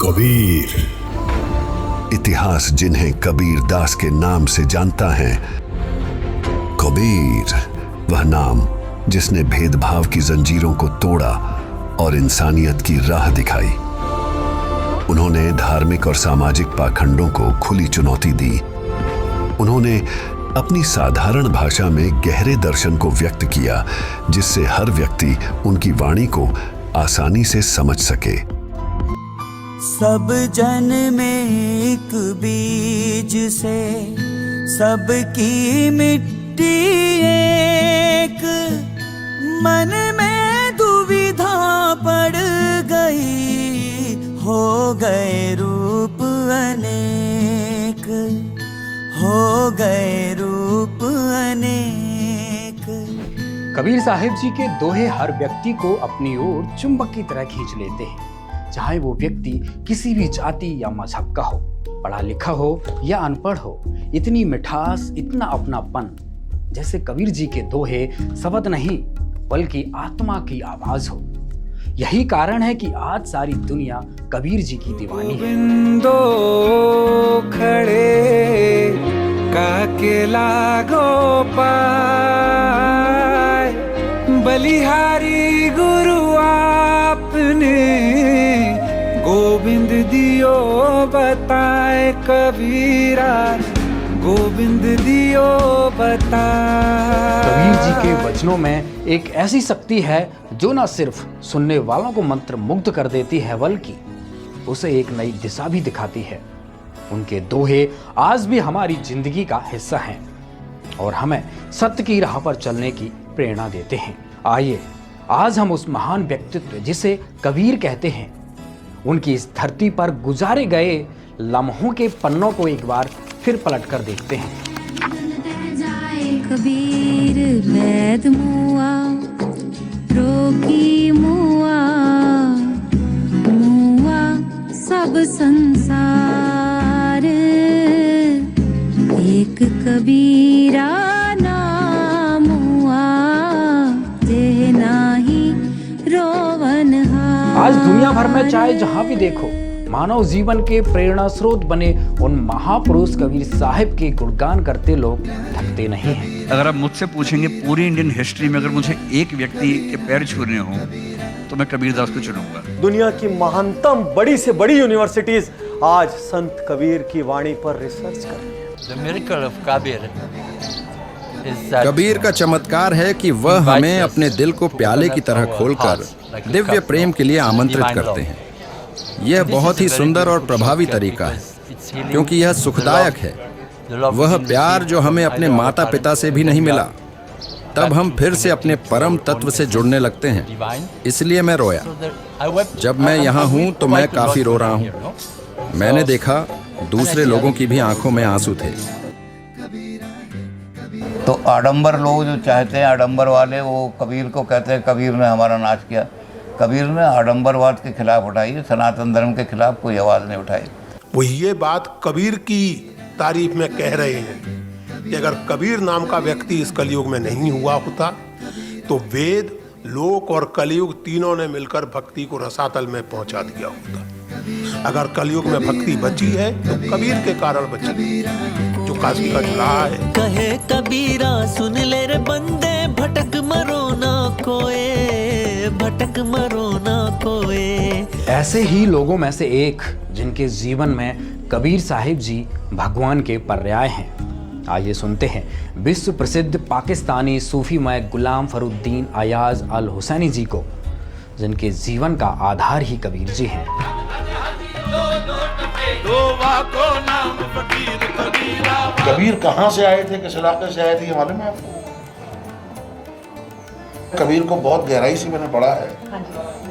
कबीर। इतिहास जिन्हें कबीर दास के नाम से जानता है। कबीर वह नाम जिसने भेदभाव की जंजीरों को तोड़ा और इंसानियत की राह दिखाई। उन्होंने धार्मिक और सामाजिक पाखंडों को खुली चुनौती दी। उन्होंने अपनी साधारण भाषा में गहरे दर्शन को व्यक्त किया, जिससे हर व्यक्ति उनकी वाणी को आसानी से समझ सके। सब जन में एक बीज से सबकी मिट्टी एक, मन में दुविधा पड़ गई, हो गए रूप अनेक, हो गए रूप अनेक। कबीर साहिब जी के दोहे हर व्यक्ति को अपनी ओर चुंबक की तरह खींच लेते हैं, चाहे वो व्यक्ति किसी भी जाति या मजहब का हो, पढ़ा लिखा हो या अनपढ़ हो। इतनी मिठास, इतना अपनापन, जैसे कबीर जी के दोहे शब्द नहीं बल्कि आत्मा की आवाज हो। यही कारण है कि आज सारी दुनिया कबीर जी की दीवानी है। गोविंदो खड़े काकेला गोपाल, बलिहारी गुरु आपने गोविंद दियो बताए कबीरा, गोविंद दियो बताए। कबीर जी के वचनों में एक ऐसी शक्ति है जो न सिर्फ सुनने वालों को मंत्र मुग्ध कर देती है, बल्कि उसे एक नई दिशा भी दिखाती है। उनके दोहे आज भी हमारी जिंदगी का हिस्सा हैं और हमें सत्य की राह पर चलने की प्रेरणा देते हैं। आइए आज हम उस महान व्यक्तित्व जिसे कबीर कहते हैं, उनकी इस धरती पर गुजारे गए लम्हों के पन्नों को एक बार फिर पलट कर देखते हैं। कबीर वैद मुआ, रोगी मुआ, मुआ सब संसार, एक कबीरा नाम हुआ, जे नाही रोवन हार। आज दुनिया भर में चाहे जहां भी देखो, मानव जीवन के प्रेरणा स्रोत बने उन महापुरुष कबीर साहिब के गुणगान करते लोग थकते नहीं हैं। अगर आप मुझसे पूछेंगे पूरी इंडियन हिस्ट्री में अगर मुझे एक व्यक्ति के पैर छूने हो तो मैं कबीर दास को चुनूंगा। दुनिया की महानतम बड़ी से बड़ी यूनिवर्सिटीज आज संत कबीर की वाणी पर रिसर्च कर रही है। The miracle of Kabir Kabir का चमत्कार है कि वह हमें अपने दिल को प्याले की तरह खोलकर दिव्य प्रेम के लिए आमंत्रित करते हैं। यह बहुत ही सुंदर और प्रभावी तरीका है, क्योंकि यह सुखदायक है। वह प्यार जो हमें अपने माता पिता से भी नहीं मिला, तब हम फिर से अपने परम तत्व से जुड़ने लगते हैं। इसलिए मैं रोया। जब मैं यहाँ हूँ तो मैं काफी रो रहा हूँ। मैंने देखा दूसरे लोगों की भी आंखों में आंसू थे। तो आडंबर लोग जो चाहते हैं, आडंबर वाले, वो कबीर को कहते हैं कबीर ने हमारा नाश किया। कबीर ने आडंबरवाद के खिलाफ उठाई, सनातन धर्म के खिलाफ कोई आवाज़ नहीं उठाई। वो ये बात कबीर की तारीफ में कह रहे हैं कि अगर कबीर नाम का व्यक्ति इस कलयुग में नहीं हुआ होता तो वेद, लोक और कलयुग तीनों ने मिलकर भक्ति को रसातल में पहुंचा दिया होता। अगर कलयुग में भक्ति बची है तो कबीर के कारण बची, जो काशी का चुराहा है। कहे कबीरा सुन ले रे बंदे, भटक मरो ना कोए, भटक मरो ना कोए। ऐसे ही लोगों में से एक जिनके जीवन में कबीर साहिब जी भगवान के पर्याय हैं। आइए सुनते हैं विश्व प्रसिद्ध पाकिस्तानी सूफीमय गुलाम फरुद्दीन अयाज अल हुसैनी जी को, जिनके जीवन का आधार ही कबीर जी हैं। कबीर कहाँ से आए थे, किस इलाके से आए थे, ये मालूम है आपको? कबीर को बहुत गहराई से मैंने पढ़ा है,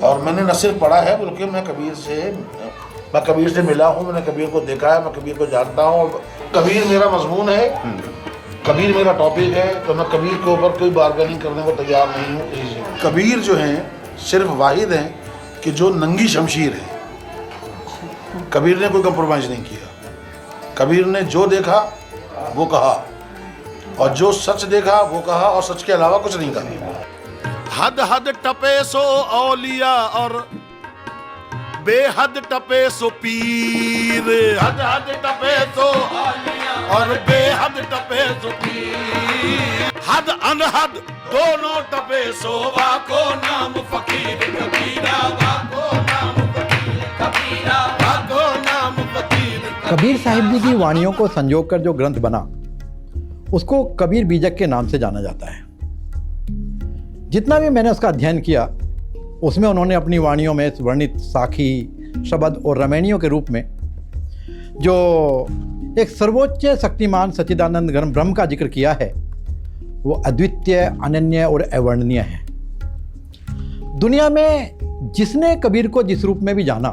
और मैंने न सिर्फ पढ़ा है बल्कि मैं कबीर से मिला हूँ, मैंने कबीर को देखा है, मैं कबीर को जानता हूँ। कबीर मेरा मजमून है, कबीर मेरा टॉपिक है, तो मैं कबीर के ऊपर कोई बार्गेनिंग करने को तैयार नहीं हूँ। कबीर जो हैं सिर्फ वाहिद हैं कि जो नंगी शमशीर है। कबीर ने कोई कंप्रोमाइज नहीं किया। कबीर ने जो देखा वो कहा, और जो सच देखा वो कहा, और सच के अलावा कुछ नहीं कहा। हद हद टपे सो औलिया और बेहद टपे सो पीर, हद हद टपे सो और बेहद टपे सो पीर, हद अनहद दोनों टपे सो वाको नाम फकीर कबीरा, वाको नाम फकीर कबीरा, वाको नाम फकीर। कबीर साहिब जी की वाणियों को संजोग कर जो ग्रंथ बना उसको कबीर बीजक के नाम से जाना जाता है। जितना भी मैंने उसका अध्ययन किया उसमें उन्होंने अपनी वाणियों में वर्णित साखी शब्द और रमैनियों के रूप में जो एक सर्वोच्च शक्तिमान सच्चिदानंद घन ब्रह्म का जिक्र किया है वो अद्वितीय, अनन्य और अवर्णनीय है। दुनिया में जिसने कबीर को जिस रूप में भी जाना,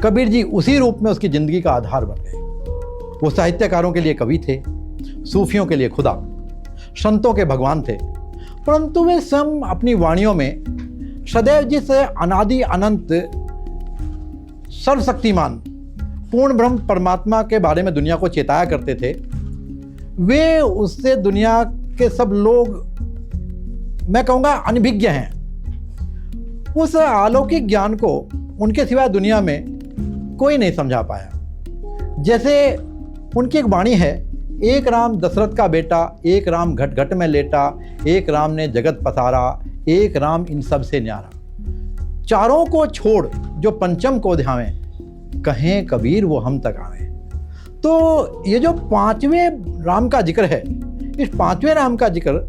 कबीर जी उसी रूप में उसकी ज़िंदगी का आधार बन गए। वो साहित्यकारों के लिए कवि थे, सूफियों के लिए खुदा, संतों के भगवान थे, परंतु वे स्वयं अपनी वाणियों में सदैव जिस अनादि अनंत सर्वशक्तिमान पूर्ण ब्रह्म परमात्मा के बारे में दुनिया को चेताया करते थे, वे उससे दुनिया के सब लोग, मैं कहूँगा, अनभिज्ञ हैं। उस अलौकिक ज्ञान को उनके सिवाय दुनिया में कोई नहीं समझा पाया। जैसे उनकी एक वाणी है, एक राम दशरथ का बेटा, एक राम घट घट में लेटा, एक राम ने जगत पसारा, एक राम इन सब से न्यारा, चारों को छोड़ जो पंचम को ध्यावें, कहें कबीर वो हम तक आवें। तो ये जो पांचवें राम का जिक्र है, इस पांचवें राम का जिक्र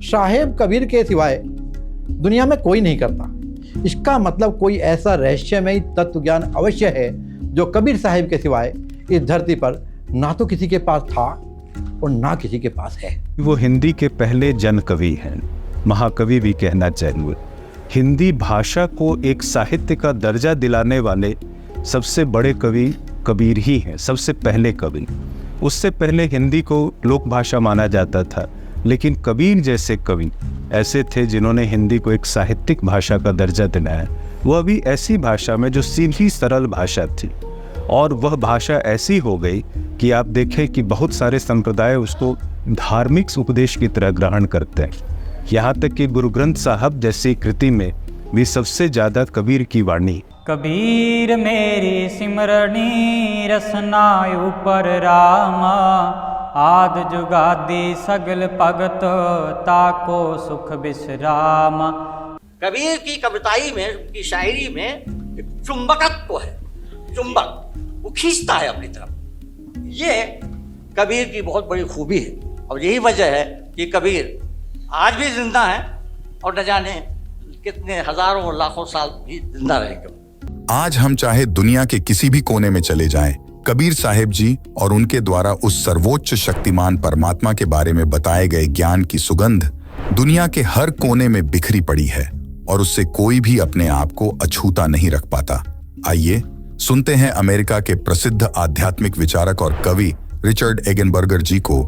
साहेब कबीर के सिवाय दुनिया में कोई नहीं करता। इसका मतलब कोई ऐसा रहस्यमयी तत्व ज्ञान अवश्य है जो कबीर साहिब के सिवाय इस धरती पर ना तो किसी के पास था और ना किसी के पास है। वो हिंदी के पहले जन कवि हैं, महाकवि भी कहना चाहिए। हिंदी भाषा को एक साहित्य का दर्जा दिलाने वाले सबसे बड़े कवि कबीर ही हैं, सबसे पहले कवि। उससे पहले हिंदी को लोक भाषा माना जाता था, लेकिन कबीर जैसे कवि ऐसे थे जिन्होंने हिंदी को एक साहित्यिक भाषा का दर्जा दिलाया। वह भी ऐसी भाषा में जो सीधी सरल भाषा थी, और वह भाषा ऐसी हो गई कि आप देखें कि बहुत सारे संप्रदाय उसको धार्मिक उपदेश की तरह ग्रहण करते हैं। यहाँ तक कि गुरु ग्रंथ साहब जैसी कृति में भी सबसे ज़्यादा कबीर की वाणी। कबीर मेरी सिमरनी रसना ऊपर रामा, आद जुगादी सगल भगत ताको सुख विश्रामा। कबीर की कविताई में, की शायरी में एक चुंबकत्व है, चुंबक वो खींचता है अपनी तरफ। ये कबीर की बहुत बड़ी खूबी है, और यही वजह है कि कबीर आज भी जिंदा है और न जाने कितने हजारों और लाखों साल भी जिंदा रहेंगे। आज हम चाहे दुनिया के किसी भी कोने में चले जाएं, कबीर साहिब जी और उनके द्वारा उस सर्वोच्च शक्तिमान परमात्मा के बारे में बताए गए ज्ञान की सुगंध दुनिया के हर कोने में बिखरी पड़ी है, और उससे कोई भी अपने आप को अछूता नहीं रख पाता। आइए सुनते हैं अमेरिका के प्रसिद्ध आध्यात्मिक विचारक और कवि रिचर्ड एगनबर्गर जी को।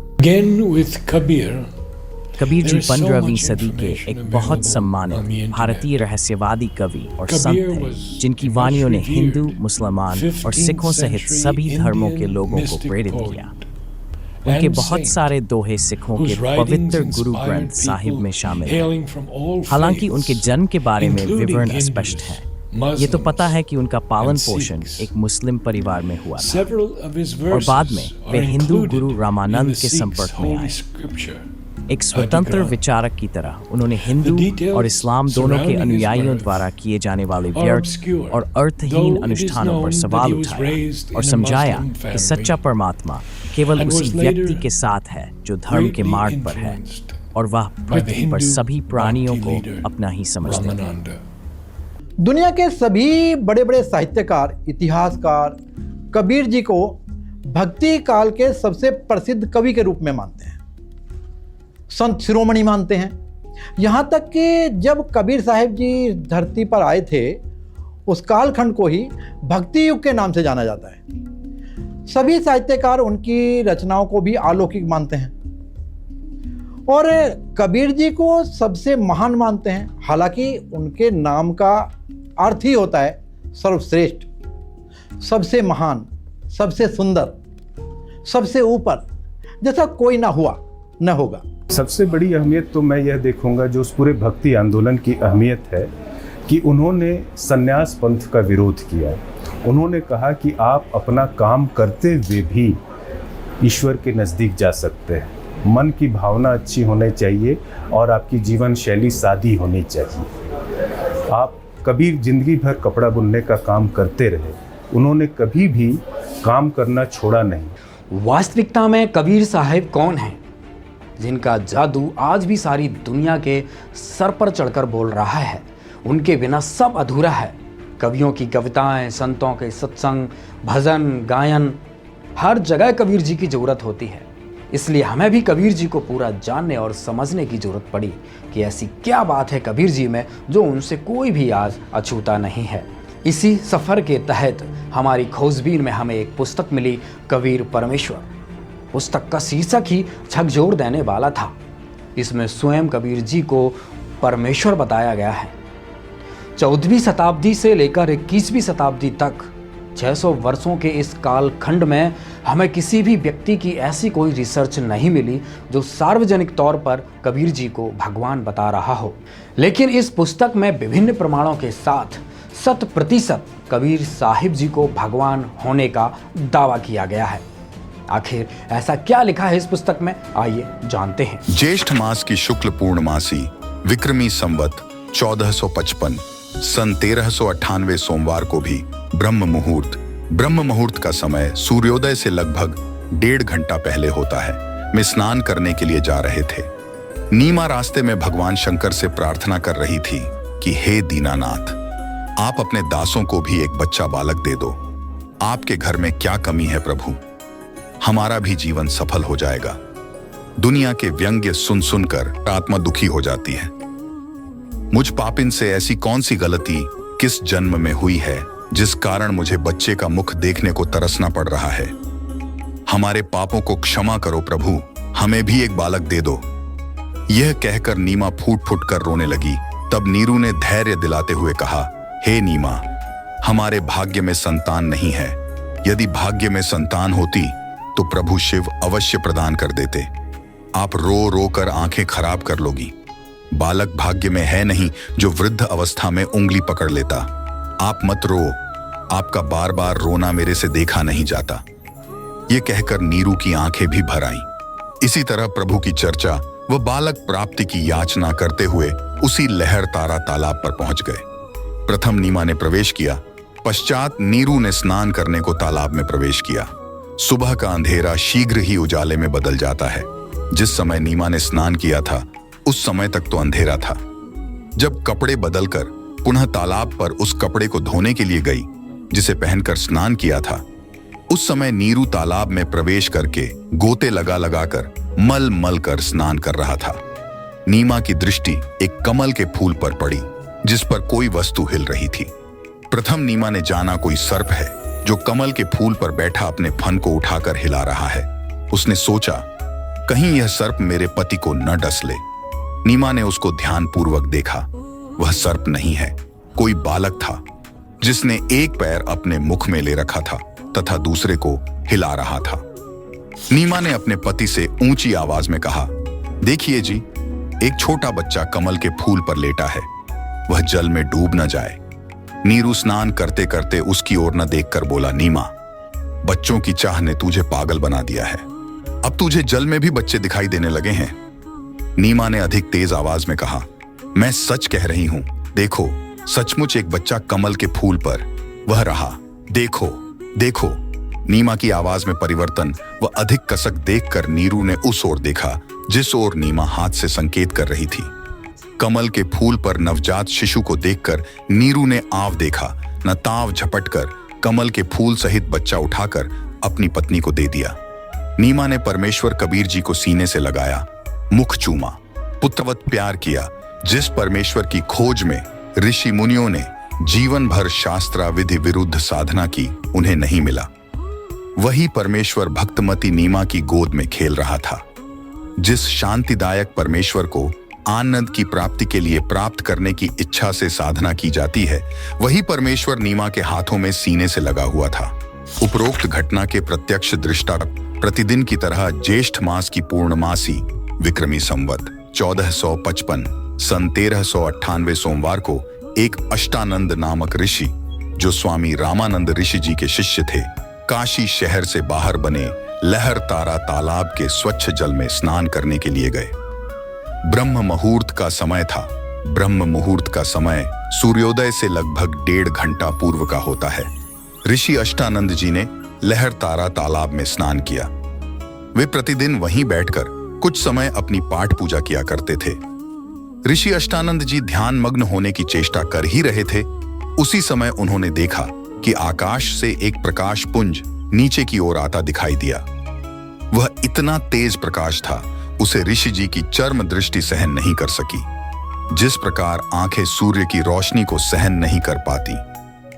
कबीर जी 15वीं सदी के एक बहुत सम्मानित भारतीय रहस्यवादी कवि और संत थे, जिनकी वाणियों ने हिंदू, मुसलमान और सिखों सहित सभी धर्मों के लोगों को प्रेरित किया। उनके बहुत सारे दोहे सिखों के पवित्र गुरु ग्रंथ साहिब में शामिल हैं। हालांकि उनके जन्म के बारे में विवरण अस्पष्ट है। ये तो पता है कि उनका पालन पोषण एक मुस्लिम परिवार में हुआ था, और बाद में वे हिंदू गुरु रामानंद के संपर्क में आए। एक स्वतंत्र विचारक की तरह उन्होंने हिंदू और इस्लाम दोनों के अनुयायियों द्वारा किए जाने वाले व्यर्थ और अर्थहीन अनुष्ठानों पर सवाल उठाया और समझाया कि सच्चा परमात्मा केवल उसी व्यक्ति के साथ है जो धर्म के मार्ग पर है, और वह पृथ्वी पर सभी प्राणियों को अपना ही समझते हैं। दुनिया के सभी बड़े बड़े साहित्यकार, इतिहासकार कबीर जी को भक्ति काल के सबसे प्रसिद्ध कवि के रूप में मानते हैं, संत शिरोमणि मानते हैं। यहाँ तक कि जब कबीर साहिब जी धरती पर आए थे, उस कालखंड को ही भक्ति युग के नाम से जाना जाता है। सभी साहित्यकार उनकी रचनाओं को भी अलौकिक मानते हैं और कबीर जी को सबसे महान मानते हैं। हालांकि उनके नाम का अर्थ ही होता है सर्वश्रेष्ठ, सबसे महान, सबसे सुंदर, सबसे ऊपर, जैसा कोई ना हुआ न होगा। सबसे बड़ी अहमियत तो मैं यह देखूंगा जो उस पूरे भक्ति आंदोलन की अहमियत है कि उन्होंने संन्यास पंथ का विरोध किया। उन्होंने कहा कि आप अपना काम करते हुए भी ईश्वर के नज़दीक जा सकते हैं। मन की भावना अच्छी होनी चाहिए और आपकी जीवन शैली सादी होनी चाहिए। आप कबीर जिंदगी भर कपड़ा बुनने का काम करते रहे, उन्होंने कभी भी काम करना छोड़ा नहीं। वास्तविकता में कबीर साहब कौन हैं, जिनका जादू आज भी सारी दुनिया के सर पर चढ़कर बोल रहा है? उनके बिना सब अधूरा है। कवियों की कविताएं, संतों के सत्संग, भजन, गायन, हर जगह कबीर जी की जरूरत होती है। इसलिए हमें भी कबीर जी को पूरा जानने और समझने की जरूरत पड़ी कि ऐसी क्या बात है कबीर जी में जो उनसे कोई भी आज अछूता नहीं है। इसी सफ़र के तहत हमारी खोजबीन में हमें एक पुस्तक मिली, कबीर परमेश्वर। पुस्तक का शीर्षक ही झकझोर देने वाला था। इसमें स्वयं कबीर जी को परमेश्वर बताया गया है। 14वीं शताब्दी से लेकर 21वीं शताब्दी तक 600 वर्षों के इस कालखंड में हमें किसी भी व्यक्ति की ऐसी कोई रिसर्च नहीं मिली जो सार्वजनिक तौर पर कबीर जी को भगवान बता रहा हो। लेकिन इस पुस्तक में विभिन्न प्रमाणों के साथ 100% कबीर साहिब जी को भगवान होने का दावा किया गया है। आखिर ऐसा क्या लिखा है इस पुस्तक में, आइए जानते हैं। ज्येष्ठ मास की शुक्ल पूर्णमासी विक्रमी संवत 1455 सन 1398 सोमवार को भी ब्रह्म मुहूर्त का समय सूर्योदय से लगभग 1.5 घंटा पहले होता है। मैं स्नान करने के लिए जा रहे थे। नीमा रास्ते में भगवान शंकर से प्रार्थना कर रही थी कि हे दीनानाथ, आप अपने दासों को भी एक बच्चा बालक दे दो। आपके घर में क्या कमी है प्रभु, हमारा भी जीवन सफल हो जाएगा। दुनिया के व्यंग्य सुन सुनकर आत्मा दुखी हो जाती है। मुझ पापिन से ऐसी कौन सी गलती किस जन्म में हुई है जिस कारण मुझे बच्चे का मुख देखने को तरसना पड़ रहा है। हमारे पापों को क्षमा करो प्रभु, हमें भी एक बालक दे दो। यह कहकर नीमा फूट फूट कर रोने लगी। तब नीरू ने धैर्य दिलाते हुए कहा, हे नीमा, हमारे भाग्य में संतान नहीं है। यदि भाग्य में संतान होती तो प्रभु शिव अवश्य प्रदान कर देते। आप रो रो कर आंखें खराब कर लोगी। बालक भाग्य में है नहीं जो वृद्ध अवस्था में उंगली पकड़ लेता। आप मत रो, आपका बार बार रोना मेरे से देखा नहीं जाता। ये कहकर नीरू की आंखें भी भर आईं। इसी तरह प्रभु की चर्चा व बालक प्राप्ति की याचना करते हुए उसी लहर तारा तालाब पर पहुंच गए। प्रथम नीमा ने प्रवेश किया, पश्चात नीरू ने स्नान करने को तालाब में प्रवेश किया। सुबह का अंधेरा शीघ्र ही उजाले में बदल जाता है। जिस समय नीमा ने स्नान किया था उस समय तक तो अंधेरा था। जब कपड़े बदलकर पुनः तालाब पर उस कपड़े को धोने के लिए गई जिसे पहनकर स्नान किया था, उस समय नीरू तालाब में प्रवेश करके गोते लगा लगाकर मल मल कर स्नान कर रहा था। नीमा की दृष्टि एक कमल के फूल पर पड़ी जिस पर कोई वस्तु हिल रही थी। प्रथम नीमा ने जाना कोई सर्प है जो कमल के फूल पर बैठा अपने फन को उठाकर हिला रहा है। उसने सोचा कहीं यह सर्प मेरे पति को न डस ले। नीमा ने उसको ध्यानपूर्वक देखा। वह सर्प नहीं है, कोई बालक था जिसने एक पैर अपने मुख में ले रखा था तथा दूसरे को हिला रहा था। नीमा ने अपने पति से ऊंची आवाज में कहा, देखिए जी, एक छोटा बच्चा कमल के फूल पर लेटा है, वह जल में डूब न जाए। नीरू स्नान करते करते उसकी ओर न देखकर बोला, नीमा, बच्चों की चाह ने तुझे पागल बना दिया है। अब तुझे जल में भी बच्चे दिखाई देने लगे हैं। नीमा ने अधिक तेज आवाज में कहा, मैं सच कह रही हूं, देखो, सचमुच एक बच्चा कमल के फूल पर वह रहा, देखो देखो। नीमा की आवाज में परिवर्तन व अधिक कसक देखकर नीरू ने उस ओर देखा जिस ओर नीमा हाथ से संकेत कर रही थी। कमल के फूल पर नवजात शिशु को देखकर नीरू ने आव देखा न ताव झपटकर कमल के फूल सहित बच्चा उठाकर अपनी पत्नी को दे दिया। नीमा ने परमेश्वर कबीर जी को सीने से लगाया, मुख चूमा, पुत्रवत प्यार किया। जिस परमेश्वर की खोज में ऋषि मुनियों ने जीवन भर शास्त्राविधि विरुद्ध साधना की, उन्हें नहीं मिला। वही परमेश्वर भक्तमती नीमा की गोद में खेल रहा था। जिस शांतिदायक परमेश्वर को आनंद की प्राप्ति के लिए प्राप्त करने की इच्छा से साधना की जाती है, वही परमेश्वर नीमा के हाथों में सीने से लगा हुआ था। उपरोक्त घटना के प्रत्यक्ष दृष्टा प्रतिदिन की तरह ज्येष्ठ मास की पूर्णमासी विक्रमी संवत 1455 सन 1398 सोमवार को एक अष्टानंद नामक ऋषि, जो स्वामी रामानंद ऋषि जी के शिष्य थे, काशी शहर से बाहर बने लहर तारा तालाब के स्वच्छ जल में स्नान करने के लिए गए। ब्रह्म मुहूर्त का समय था। ब्रह्म मुहूर्त का समय सूर्योदय से लगभग 1.5 घंटा पूर्व का होता है। ऋषि अष्टानंद जी ने लहर तारा तालाब में स्नान किया। वे प्रतिदिन वहीं बैठकर कुछ समय अपनी पाठ पूजा किया करते थे। ऋषि अष्टानंद जी ध्यान मग्न होने की चेष्टा कर ही रहे थे। उसी समय उन्होंने देखा कि आकाश से एक प्रकाश पुंज नीचे की ओर आता दिखाई दिया। वह इतना तेज प्रकाश था, उसे ऋषि जी की चर्म दृष्टि सहन नहीं कर सकी। जिस प्रकार आंखें सूर्य की रोशनी को सहन नहीं कर पाती,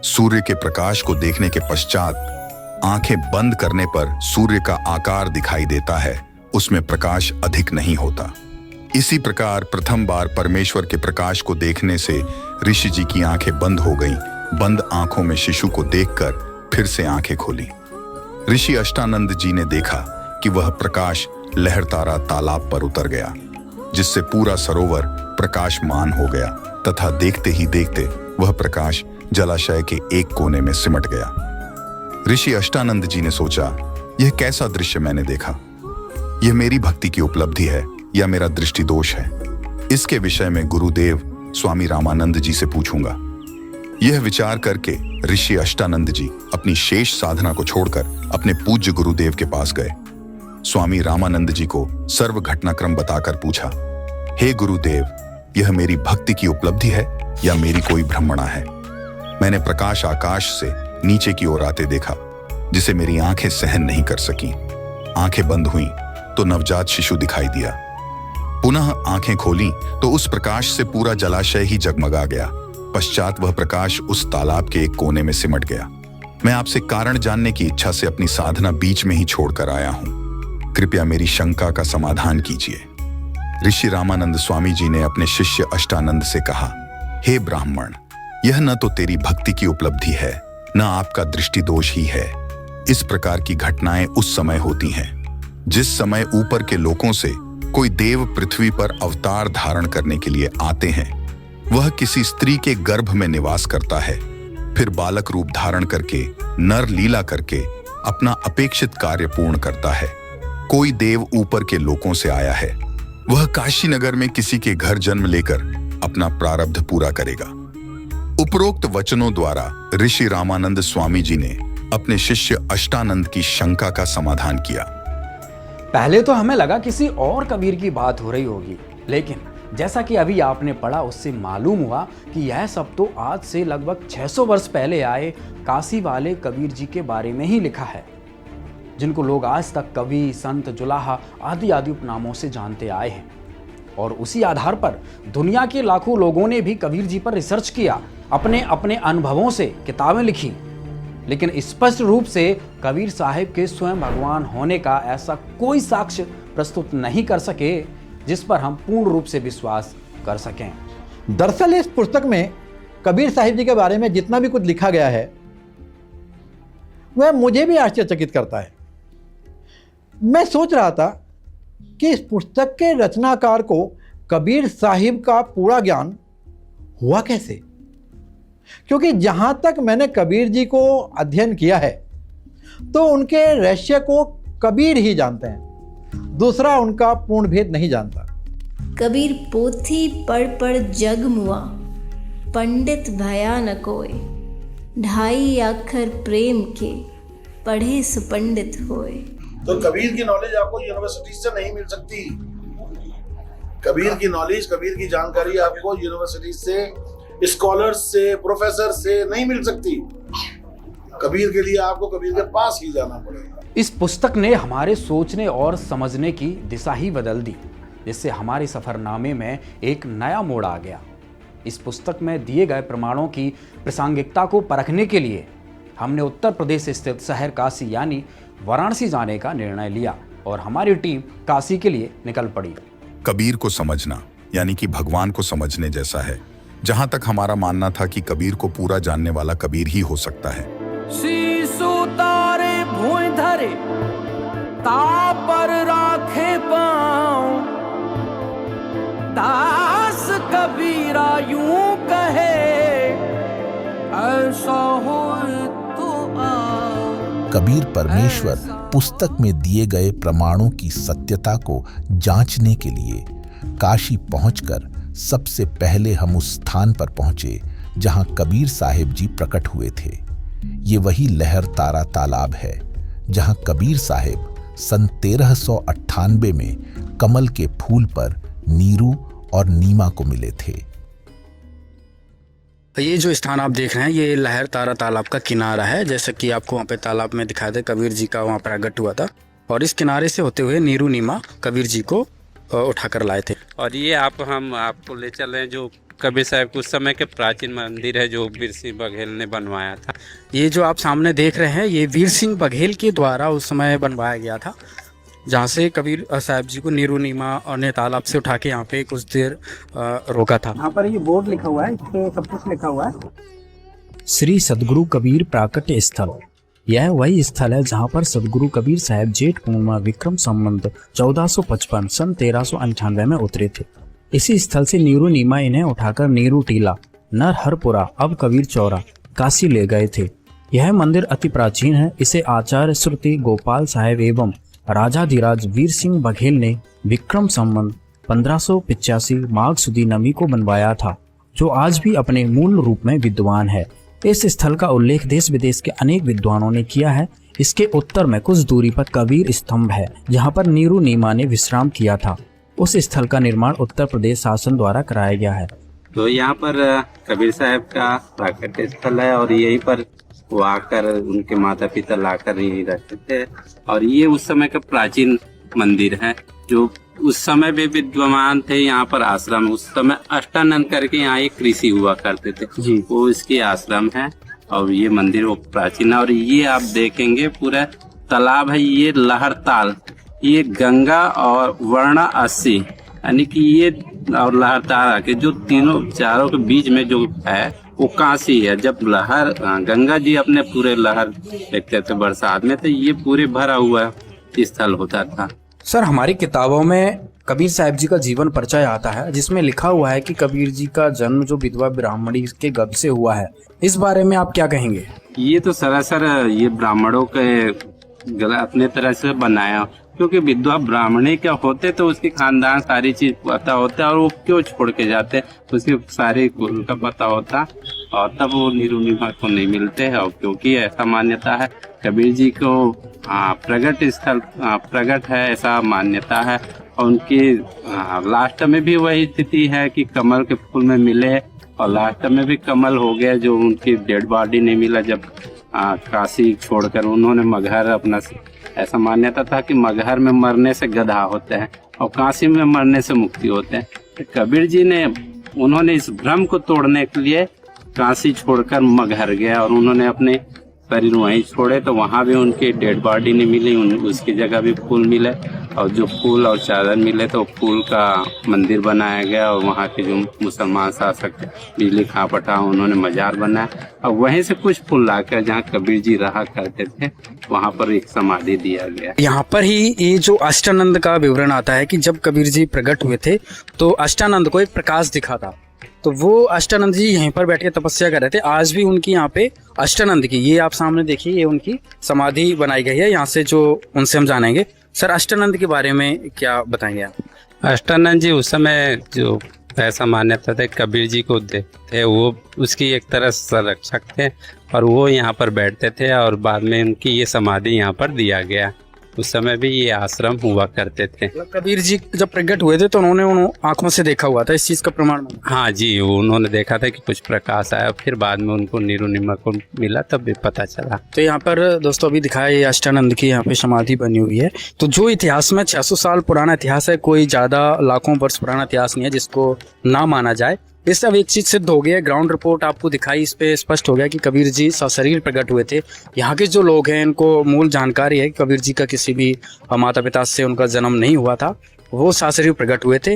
सूर्य के प्रकाश को देखने के पश्चात आंखें बंद करने पर सूर्य का आकार दिखाई देता है, उसमें प्रकाश अधिक नहीं होता। इसी प्रकार प्रथम बार परमेश्वर के प्रकाश को देखने से ऋषि जी की आंखें बंद हो गईं। बंद आंखों में शिशु को देखकर फिर से आंखें खोली। ऋषि अष्टानंद जी ने देखा कि वह प्रकाश लहरतारा तालाब पर उतर गया, जिससे पूरा सरोवर प्रकाशमान हो गया तथा देखते ही देखते वह प्रकाश जलाशय के एक कोने में सिमट गया। ऋषि अष्टानंद जी ने सोचा, यह कैसा दृश्य मैंने देखा? यह मेरी भक्ति की उपलब्धि है या मेरा दृष्टि दोष है? इसके विषय में गुरुदेव स्वामी रामानंद जी से पूछूंगा। यह विचार करके ऋषि अष्टानंद जी अपनी शेष साधना को छोड़कर अपने पूज्य गुरुदेव के पास गए। स्वामी रामानंद जी को सर्व घटनाक्रम बताकर पूछा, हे गुरुदेव, यह मेरी भक्ति की उपलब्धि है या मेरी कोई भ्रमणा है? मैंने प्रकाश आकाश से नीचे की ओर आते देखा, जिसे मेरी आंखें सहन नहीं कर सकी। आंखें बंद हुई तो नवजात शिशु दिखाई दिया। पुनः आंखें खोली तो उस प्रकाश से पूरा जलाशय ही जगमगा गया। पश्चात वह प्रकाश उस तालाब के एक कोने में सिमट गया। मैं आपसे कारण जानने की इच्छा से अपनी साधना बीच में ही छोड़कर आया हूं। कृपया मेरी शंका का समाधान कीजिए। ऋषि रामानंद स्वामी जी ने अपने शिष्य अष्टानंद से कहा, हे ब्राह्मण, यह न तो तेरी भक्ति की उपलब्धि है, न आपका दृष्टि दोष ही है। इस प्रकार की घटनाएं उस समय होती हैं जिस समय ऊपर के लोकों से कोई देव पृथ्वी पर अवतार धारण करने के लिए आते हैं। वह किसी स्त्री के गर्भ में निवास करता है, फिर बालक रूप धारण करके नर लीला करके अपना अपेक्षित कार्य पूर्ण करता है। कोई देव ऊपर के लोकों से आया है, वह काशी नगर में किसी के घर जन्म लेकर अपना प्रारब्ध पूरा करेगा। उपरोक्त वचनों द्वारा ऋषि रामानंद स्वामी जी ने अपने शिष्य अष्टानंद की शंका का समाधान किया। पहले तो हमें लगा किसी और कबीर की बात हो रही होगी, लेकिन जैसा कि अभी आपने पढ़ा उससे मालूम हुआ कि यह सब तो आज से लगभग 600 वर्ष पहले आए काशी वाले कबीर जी के बारे में ही लिखा है, जिनको लोग आज तक कवि, संत, जुलाहा आदि आदि उपनामों से जानते आए हैं। और उसी आधार पर दुनिया के लाखों लोगों ने भी कबीर जी पर रिसर्च किया, अपने अपने अनुभवों से किताबें लिखी, लेकिन स्पष्ट रूप से कबीर साहिब के स्वयं भगवान होने का ऐसा कोई साक्ष्य प्रस्तुत नहीं कर सके जिस पर हम पूर्ण रूप से विश्वास कर सकें। दरअसल इस पुस्तक में कबीर साहिब जी के बारे में जितना भी कुछ लिखा गया है वह मुझे भी आश्चर्यचकित करता है। मैं सोच रहा था कि इस पुस्तक के रचनाकार को कबीर साहिब का पूरा ज्ञान हुआ कैसे, क्योंकि जहां तक मैंने कबीर जी को अध्ययन किया है तो उनके रहस्य को कबीर ही जानते हैं, दूसरा उनका पूर्ण भेद नहीं जानता। कबीर पोथी पढ़ जग मुआ, पंडित भया न कोय, 2.5 अक्षर प्रेम के, पढ़े सुपंडित होए। तो कबीर की नॉलेज आपको यूनिवर्सिटी से नहीं मिल सकती। कबीर की नॉलेज, कबीर की जानकारी आपको यूनिवर्सिटी से, स्कॉलर्स से, प्रोफेसर से नहीं मिल सकती। कबीर के लिए आपको कबीर के पास ही जाना पड़ेगा। इस पुस्तक ने हमारे सोचने और समझने की दिशा ही बदल दी, जिससे हमारे सफरनामे में एक नया मोड़ आ गया। इस पुस्तक में दिए गए प्रमाणों की प्रासंगिकता को परखने के लिए हमने उत्तर प्रदेश स्थित शहर काशी यानी वाराणसी जाने का निर्णय लिया और हमारी टीम काशी के लिए निकल पड़ी। कबीर को समझना यानी कि भगवान को समझने जैसा है। जहां तक हमारा मानना था कि कबीर को पूरा जानने वाला कबीर ही हो सकता है। शीशु तारे भूई धरे, तापर राखे पाँव, दास कबीरा यूं कहे, कबीर परमेश्वर पुस्तक में दिए गए प्रमाणों की सत्यता को जांचने के लिए काशी पहुंचकर सबसे पहले हम उस स्थान पर पहुंचे जहां कबीर साहिब जी प्रकट हुए थे। ये वही लहर तारा तालाब है जहां कबीर साहिब सन 1398 में कमल के फूल पर नीरू और नीमा को मिले थे। ये जो स्थान आप देख रहे हैं ये लहर तारा तालाब का किनारा है, जैसा कि आपको वहाँ पे तालाब में दिखाया था कबीर जी का वहाँ प्रकट हुआ था, और इस किनारे से होते हुए नीरू नीमा कबीर जी को उठाकर लाए थे। और ये हम आपको ले चल रहे हैं जो कबीर साहब के उस समय के प्राचीन मंदिर है जो वीर सिंह बघेल ने बनवाया था। ये जो आप सामने देख रहे हैं ये वीर सिंह बघेल के द्वारा उस समय बनवाया गया था, जहाँ से कबीर साहब जी को नीरू नीमा और ने तालाब से उठा के यहाँ पे कुछ देर रोका था। यहाँ पर ये बोर्ड लिखा हुआ है, इस पे सब कुछ लिखा हुआ है। श्री सदगुरु कबीर प्राकट्य स्थल, यह वही स्थल है जहाँ पर सदगुरु कबीर साहब जेठ पूर्णिमा विक्रम संवत 1455 सन 1398 में उतरे थे। इसी स्थल से नीरू नीमा इन्हें उठाकर नीरू टीला, नरहरपुरा अब कबीर चौरा, काशी ले गए थे। यह मंदिर अति प्राचीन है। इसे आचार्य श्रुति गोपाल साहेब एवं राजाधिराज वीर सिंह बघेल ने विक्रम संवत 1585 माघ सुदी नमी को बनवाया था, जो आज भी अपने मूल रूप में विद्वान है। इस स्थल का उल्लेख देश विदेश के अनेक विद्वानों ने किया है। इसके उत्तर में कुछ दूरी पर कबीर स्तंभ है, जहाँ पर नीरू नीमा ने विश्राम किया था। उस स्थल का निर्माण उत्तर प्रदेश शासन द्वारा कराया गया है। तो यहाँ पर कबीर साहब का प्राकट्य स्थल है और यहीं पर वो आकर उनके माता पिता लाकर यहीं रहते थे। और ये उस समय का प्राचीन मंदिर है जो उस समय भी विद्वान थे। यहाँ पर आश्रम उस समय अष्टानंद करके यहाँ एक ऋषि हुआ करते थे जी, वो इसकी आश्रम है। और ये मंदिर वो प्राचीन है। और ये आप देखेंगे पूरा तालाब है, ये लहर ताल, ये गंगा और वर्णा 80 यानी कि ये और लहर तारा के जो तीनों चारों के बीच में जो है वो काशी है। जब लहर गंगा जी अपने पूरे लहर देखते थे बरसात में, तो ये पूरे भरा हुआ स्थल होता था। सर, हमारी किताबों में कबीर साहब जी का जीवन परिचय आता है जिसमें लिखा हुआ है कि कबीर जी का जन्म जो विधवा ब्राह्मणी के गर्भ से हुआ है। इस बारे में आप क्या कहेंगे? ये तो सरासर ये ब्राह्मणों के अपने तरह से बनाया, क्योंकि विधवा ब्राह्मणी क्या होते तो उसके खानदान सारी चीज पता होता है और वो क्यों छोड़ के जाते उसके सारे कुल का पता होता, और तब वो नीरू नीमा को नहीं मिलते हैं। और क्योंकि ऐसा मान्यता है कबीर जी को प्रगट स्थल प्रगट है, ऐसा मान्यता है। और उनकी लास्ट में भी वही स्थिति है कि कमल के फूल में मिले, और लास्ट में भी कमल हो गया, जो उनकी डेड बॉडी नहीं मिला जब काशी छोड़कर उन्होंने मगहर अपना, ऐसा मान्यता था कि मगहर में मरने से गधा होते हैं और काशी में मरने से मुक्ति होते हैं। तो कबीर जी ने उन्होंने इस भ्रम को तोड़ने के लिए काशी छोड़कर मगहर गया और उन्होंने अपने शरीर वहीं छोड़े, तो वहाँ भी उनकी डेड बॉडी नहीं मिली, उसकी जगह भी फूल मिले। और जो फूल और चादर मिले तो फूल का मंदिर बनाया गया, और वहाँ के जो मुसलमान शासक बिजली खां पटा उन्होंने मजार बनाया, और वहीं से कुछ फूल लाकर जहाँ कबीर जी रहा करते थे वहाँ पर एक समाधि दिया गया। यहाँ पर ही ये जो अष्टानंद का विवरण आता है कि जब कबीर जी प्रकट हुए थे तो अष्टानंद को एक प्रकाश दिखा था, तो वो अष्टानंद जी यहीं पर बैठ के तपस्या कर रहे थे। आज भी उनकी यहाँ पे अष्टानंद की, ये आप सामने देखिए, ये उनकी समाधि बनाई गई है। यहाँ से जो उनसे हम जानेंगे। सर, अष्टानंद के बारे में क्या बताएंगे आप? अष्टानंद जी उस समय जो ऐसा मान्यता था कबीर जी को थे, वो उसकी एक तरह संरक्षक थे और वो यहाँ पर बैठते थे, और बाद में उनकी ये समाधि यहाँ पर दिया गया। उस समय भी ये आश्रम हुआ करते थे। कबीर जी जब प्रकट हुए थे तो उन्होंने उन आंखों से देखा हुआ था, इस चीज का प्रमाण? हाँ जी, उन्होंने देखा था कि कुछ प्रकाश आया, फिर बाद में उनको नीरू नीमा को मिला तब भी पता चला। तो यहाँ पर दोस्तों अभी दिखाया ये अष्टानंद की यहाँ पे समाधि बनी हुई है। तो जो इतिहास में 600 साल पुराना इतिहास है, कोई ज्यादा लाखों वर्ष पुराना इतिहास नहीं है जिसको ना माना जाए। इससे अब एक चीज सिद्ध हो गया, ग्राउंड रिपोर्ट आपको दिखाई, इस पे स्पष्ट हो गया कि कबीर जी सशरीर प्रकट हुए थे। यहाँ के जो लोग हैं इनको मूल जानकारी है कि कबीर जी का किसी भी माता पिता से उनका जन्म नहीं हुआ था, वो सशरीर प्रकट हुए थे।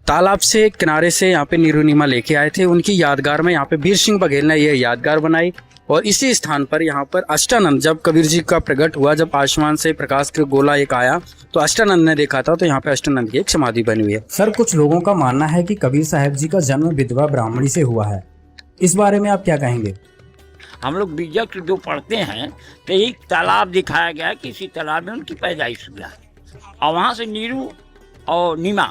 तालाब से किनारे से यहाँ पे नीरू नीमा लेके आए थे। उनकी यादगार में यहाँ पे वीर सिंह बघेल ने यह यादगार बनाई, और इसी स्थान पर यहाँ पर अष्टानंद, जब कबीर जी का प्रकट हुआ, जब आसमान से प्रकाश का गोला एक आया तो अष्टानंद ने देखा था, तो यहाँ पे अष्टानंद की एक समाधि बनी हुई है। सर, कुछ लोगों का मानना है कि कबीर साहब जी का जन्म विधवा ब्राह्मणी से हुआ है, इस बारे में आप क्या कहेंगे? हम लोग बीजक जो पढ़ते हैं तो एक तालाब दिखाया गया कि इसी तालाब में उनकी पैदाइश हुआ है और वहाँ से नीरू और नीमा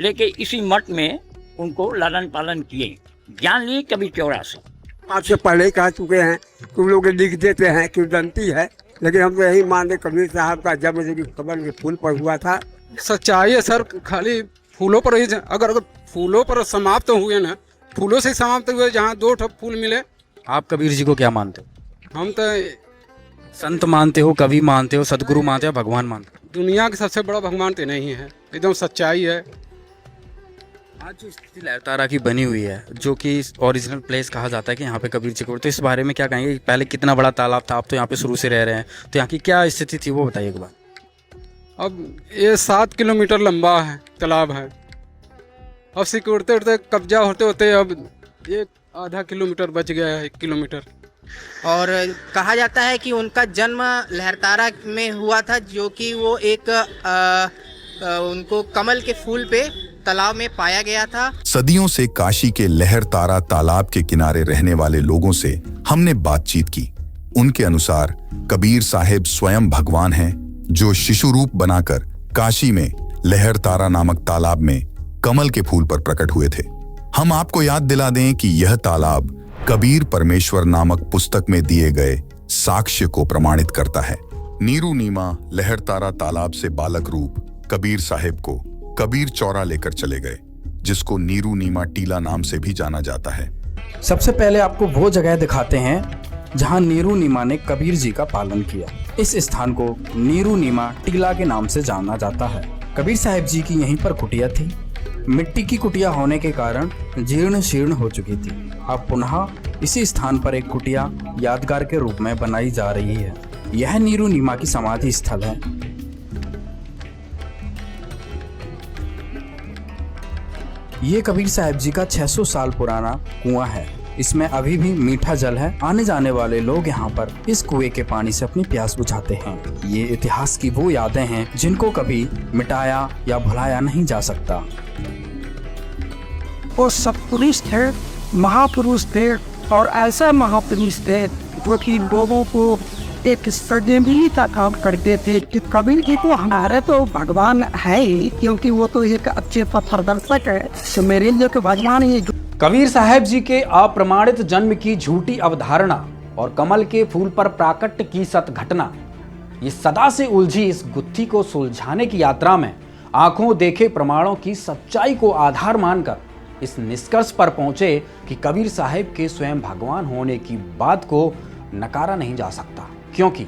लेके इसी मठ में उनको लालन पालन किए, ज्ञान लिए कभी चौरा से। आपसे पहले ही कह चुके हैं, तुम लोग लिख देते हैं कि जानती है, लेकिन हम तो यही मानते कबीर साहब का जन्म कमल के फूल पर हुआ था। सच्चाई है सर, खाली फूलों पर ही, अगर फूलों पर समाप्त हुए ना, फूलों से समाप्त हुए, जहाँ 2 ठप फूल मिले। आप कबीर जी को क्या मानते हो? हम तो संत मानते हो, कवि मानते हो, सदगुरु मानते हो, भगवान मानते हो? दुनिया के सबसे बड़ा भगवान तो नहीं है, एकदम सच्चाई है। आज जो स्थिति लहरतारा की बनी हुई है, जो कि ओरिजिनल प्लेस कहा जाता है कि यहाँ पे कबीर जी को, तो इस बारे में क्या कहेंगे? पहले कितना बड़ा तालाब था, आप तो यहाँ पे शुरू से रह रहे हैं, तो यहाँ की क्या स्थिति थी वो बताइए एक बार। अब ये 7 किलोमीटर लंबा है तालाब है, अब सिकुड़ते उड़ते कब्जा होते होते अब ये आधा किलोमीटर बच गया है, 1 किलोमीटर। और कहा जाता है कि उनका जन्म लहरतारा में हुआ था, जो कि वो एक उनको कमल के फूल पे तालाब में पाया गया था। सदियों से काशी के लहरतारा तालाब के किनारे रहने वाले लोगों से हमने बातचीत की। उनके अनुसार कबीर साहिब स्वयं भगवान हैं, जो शिशु रूप बनाकर काशी में लहरतारा नामक तालाब में कमल के फूल पर प्रकट हुए थे। हम आपको याद दिला दें कि यह तालाब कबीर परमेश्वर नामक पुस्तक में दिए गए साक्ष्य को प्रमाणित करता है। नीरू नीमा लहरतारा तालाब से बालक रूप कबीर साहिब को कबीर चौरा लेकर चले गए, जिसको नीरू नीमा टीला नाम से भी जाना जाता है। सबसे पहले आपको वो जगह दिखाते हैं जहां नीरू नीमा ने कबीर जी का पालन किया। इस स्थान को नीरू नीमा टीला के नाम से जाना जाता है। कबीर साहिब जी की यहीं पर कुटिया थी। मिट्टी की कुटिया होने के कारण जीर्ण शीर्ण हो चुकी थी। अब पुनः इसी स्थान पर एक कुटिया यादगार के रूप में बनाई जा रही है। यह नीरू नीमा की समाधि स्थल है। ये कबीर साहिब जी का 600 साल पुराना कुआं है। इसमें अभी भी मीठा जल है। आने जाने वाले लोग यहाँ पर इस कुएं के पानी से अपनी प्यास बुझाते हैं। ये इतिहास की वो यादें हैं जिनको कभी मिटाया या भुलाया नहीं जा सकता। वो सत्पुरुष थे, महापुरुष थे, और ऐसा महापुरुष थे जो कि लोगों को एक श्रद्धांजलि का काम करते थे कि कबीर जी को हमारे तो भगवान है ही, क्योंकि वो तो एक अच्छे पथप्रदर्शक है, तो मेरे लिए तो भगवान ही। कबीर साहिब जी के अप्रमाणित जन्म की झूठी अवधारणा और कमल के फूल पर प्राकट्य की सत घटना, ये सदा से उलझी इस गुत्थी को सुलझाने की यात्रा में आंखों देखे प्रमाणों की सच्चाई को आधार मानकर इस निष्कर्ष पर पहुंचे कि कबीर साहिब के स्वयं भगवान होने की बात को नकारा नहीं जा सकता। क्योंकि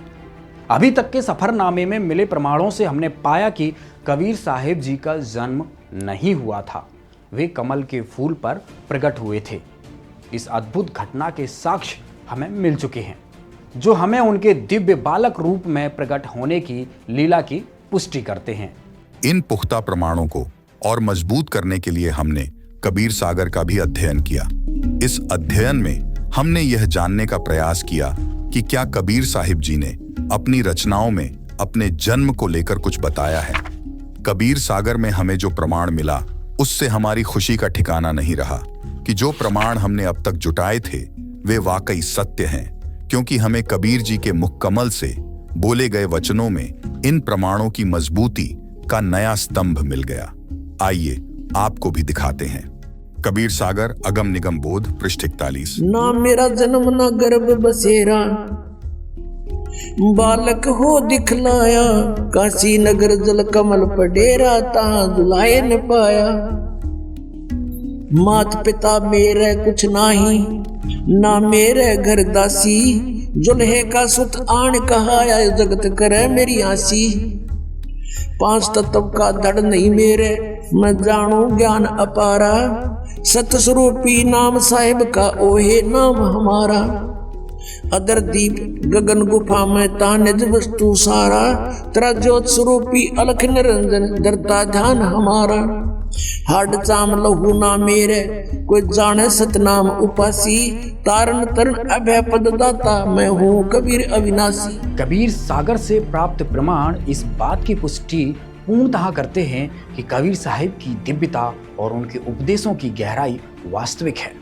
अभी तक के सफरनामे में मिले प्रमाणों से हमने पाया कि कबीर साहिब जी का जन्म नहीं हुआ था, वे कमल के फूल पर प्रकट हुए थे। इस अद्भुत घटना के साक्ष्य हमें मिल चुके हैं, जो हमें उनके दिव्य बालक रूप में प्रकट होने की लीला की पुष्टि करते हैं। इन पुख्ता प्रमाणों को और मजबूत करने के लिए हमने कबीर सागर का भी अध्ययन किया। इस अध्ययन में हमने यह जानने का प्रयास किया कि क्या कबीर साहिब जी ने अपनी रचनाओं में अपने जन्म को लेकर कुछ बताया है। कबीर सागर में हमें जो प्रमाण मिला, उससे हमारी खुशी का ठिकाना नहीं रहा कि जो प्रमाण हमने अब तक जुटाए थे वे वाकई सत्य हैं, क्योंकि हमें कबीर जी के मुखकमल से बोले गए वचनों में इन प्रमाणों की मजबूती का नया स्तंभ मिल गया। आइए आपको भी दिखाते हैं। कबीर सागर अगम निगम बोध पृष्ठ 41। ना मेरा जन्म ना गर्भ बसेरा, बालक हो दिखलाया, काशी नगर जल कमल पर डेरा, ता दुलाए न पाया। मात पिता मेरे कुछ नाही, ना मेरे घर दासी, जुल्हे का सुत आन कहाया, जगत करे मेरी आसी। 5 तत्व का दड़ नहीं मेरे, मैं जानू ज्ञान अपारा, सतस्वरूपी नाम साहिब का ओहे नाम हमारा। अदर दीप गगन गुफा में तानिज वस्तु सारा, तेरा ज्योत स्वरूपी अलख निरंजन दरता ध्यान हमारा। हाड चाम लहू ना मेरे, कोई जाने सतनाम उपासी, तारण तरण अभय पद दाता, मैं हूँ कबीर अविनाशी। कबीर सागर से प्राप्त प्रमाण इस बात की पुष्टि पूर्णतः करते हैं कि कबीर साहिब की दिव्यता और उनके उपदेशों की गहराई वास्तविक है।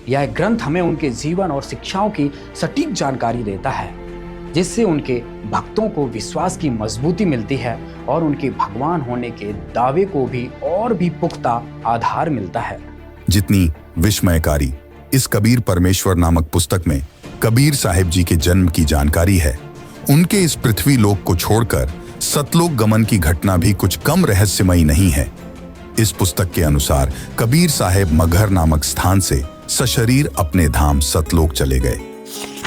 यह ग्रंथ हमें उनके जीवन और शिक्षाओं की सटीक जानकारी देता है, जिससे उनके भक्तों को विश्वास की मजबूती मिलती है और उनके भगवान होने के दावे को भी और भी पुख्ता आधार मिलता है। जितनी विस्मयकारी इस कबीर परमेश्वर नामक पुस्तक में कबीर साहिब जी के जन्म की जानकारी है, उनके इस पृथ्वी लोक को छोड़कर सतलोक गमन की घटना भी कुछ कम रहस्यमयी नहीं है। इस पुस्तक के अनुसार कबीर साहिब मगहर नामक स्थान से सशरीर अपने धाम सतलोक चले गए।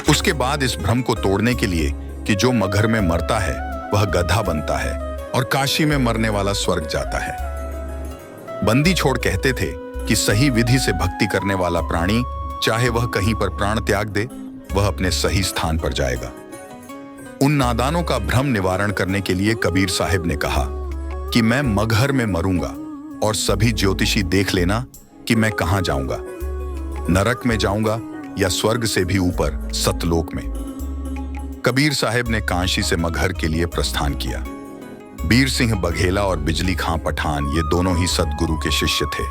उसके बाद इस भ्रम को तोड़ने के लिए कि जो मगहर में मरता है वह गधा बनता है और काशी में मरने वाला स्वर्ग जाता है। बंदी छोड़ कहते थे कि सही विधि से भक्ति करने वाला प्राणी चाहे वह कहीं पर प्राण त्याग दे, वह अपने सही स्थान पर जाएगा। उन नादानों का भ्रम निवारण करने के लिए कबीर साहिब ने कहा कि मैं मगहर में मरूंगा और सभी ज्योतिषी देख लेना कि मैं कहां जाऊंगा, नरक में जाऊंगा या स्वर्ग से भी ऊपर सतलोक में। कबीर साहिब ने काशी से मगहर के लिए प्रस्थान किया। बीर सिंह बघेला और बिजली खां पठान ये दोनों ही सतगुरु के शिष्य थे।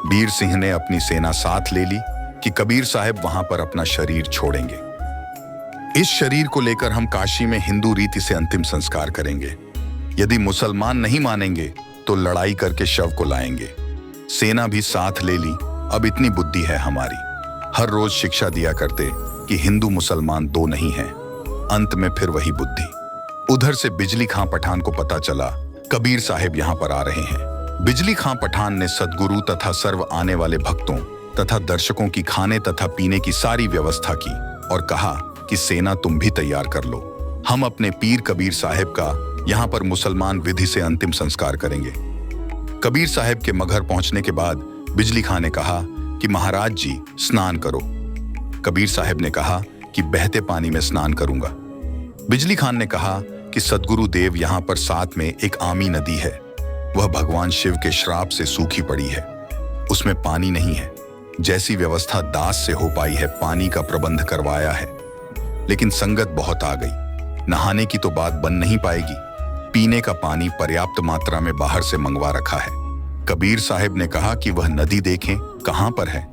बीर सिंह ने अपनी सेना साथ ले ली कि कबीर साहिब वहां पर अपना शरीर छोड़ेंगे। इस शरीर को लेकर हम काशी में हिंदू रीति से अंतिम संस्कार करेंगे। यदि मुसलमान नहीं मानेंगे तो लड़ाई करके शव को लाएंगे। सेना भी साथ ले ली। अब इतनी बुद्धि है हमारी। हर रोज शिक्षा दिया करते कि हिंदू मुसलमान दो नहीं हैं। अंत में फिर वही बुद्धि। उधर से बिजली खां पठान को पता चला कबीर साहिब यहाँ पर आ रहे हैं। बिजली खां पठान ने सदगुरु तथा सर्व आने वाले भक्तों तथा दर्शकों की खाने तथा पीने की सारी व्यवस्था की और कहा कि सेना तुम भी तैयार कर लो, हम अपने पीर कबीर साहिब का यहाँ पर मुसलमान विधि से अंतिम संस्कार करेंगे। कबीर साहिब के मगहर पहुंचने के बाद बिजली खां ने कहा कि महाराज जी स्नान करो। कबीर साहिब ने कहा कि बहते पानी में स्नान करूंगा। बिजली खान ने कहा कि सदगुरु देव यहाँ पर साथ में एक आमी नदी है, वह भगवान शिव के श्राप से सूखी पड़ी है, उसमें पानी नहीं है। जैसी व्यवस्था दास से हो पाई है पानी का प्रबंध करवाया है, लेकिन संगत बहुत आ गई। नहाने की तो बात बन नहीं पाएगी। पीने का पानी पर्याप्त मात्रा में बाहर से मंगवा रखा है। कबीर साहिब ने कहा कि वह नदी देखें कहां पर है।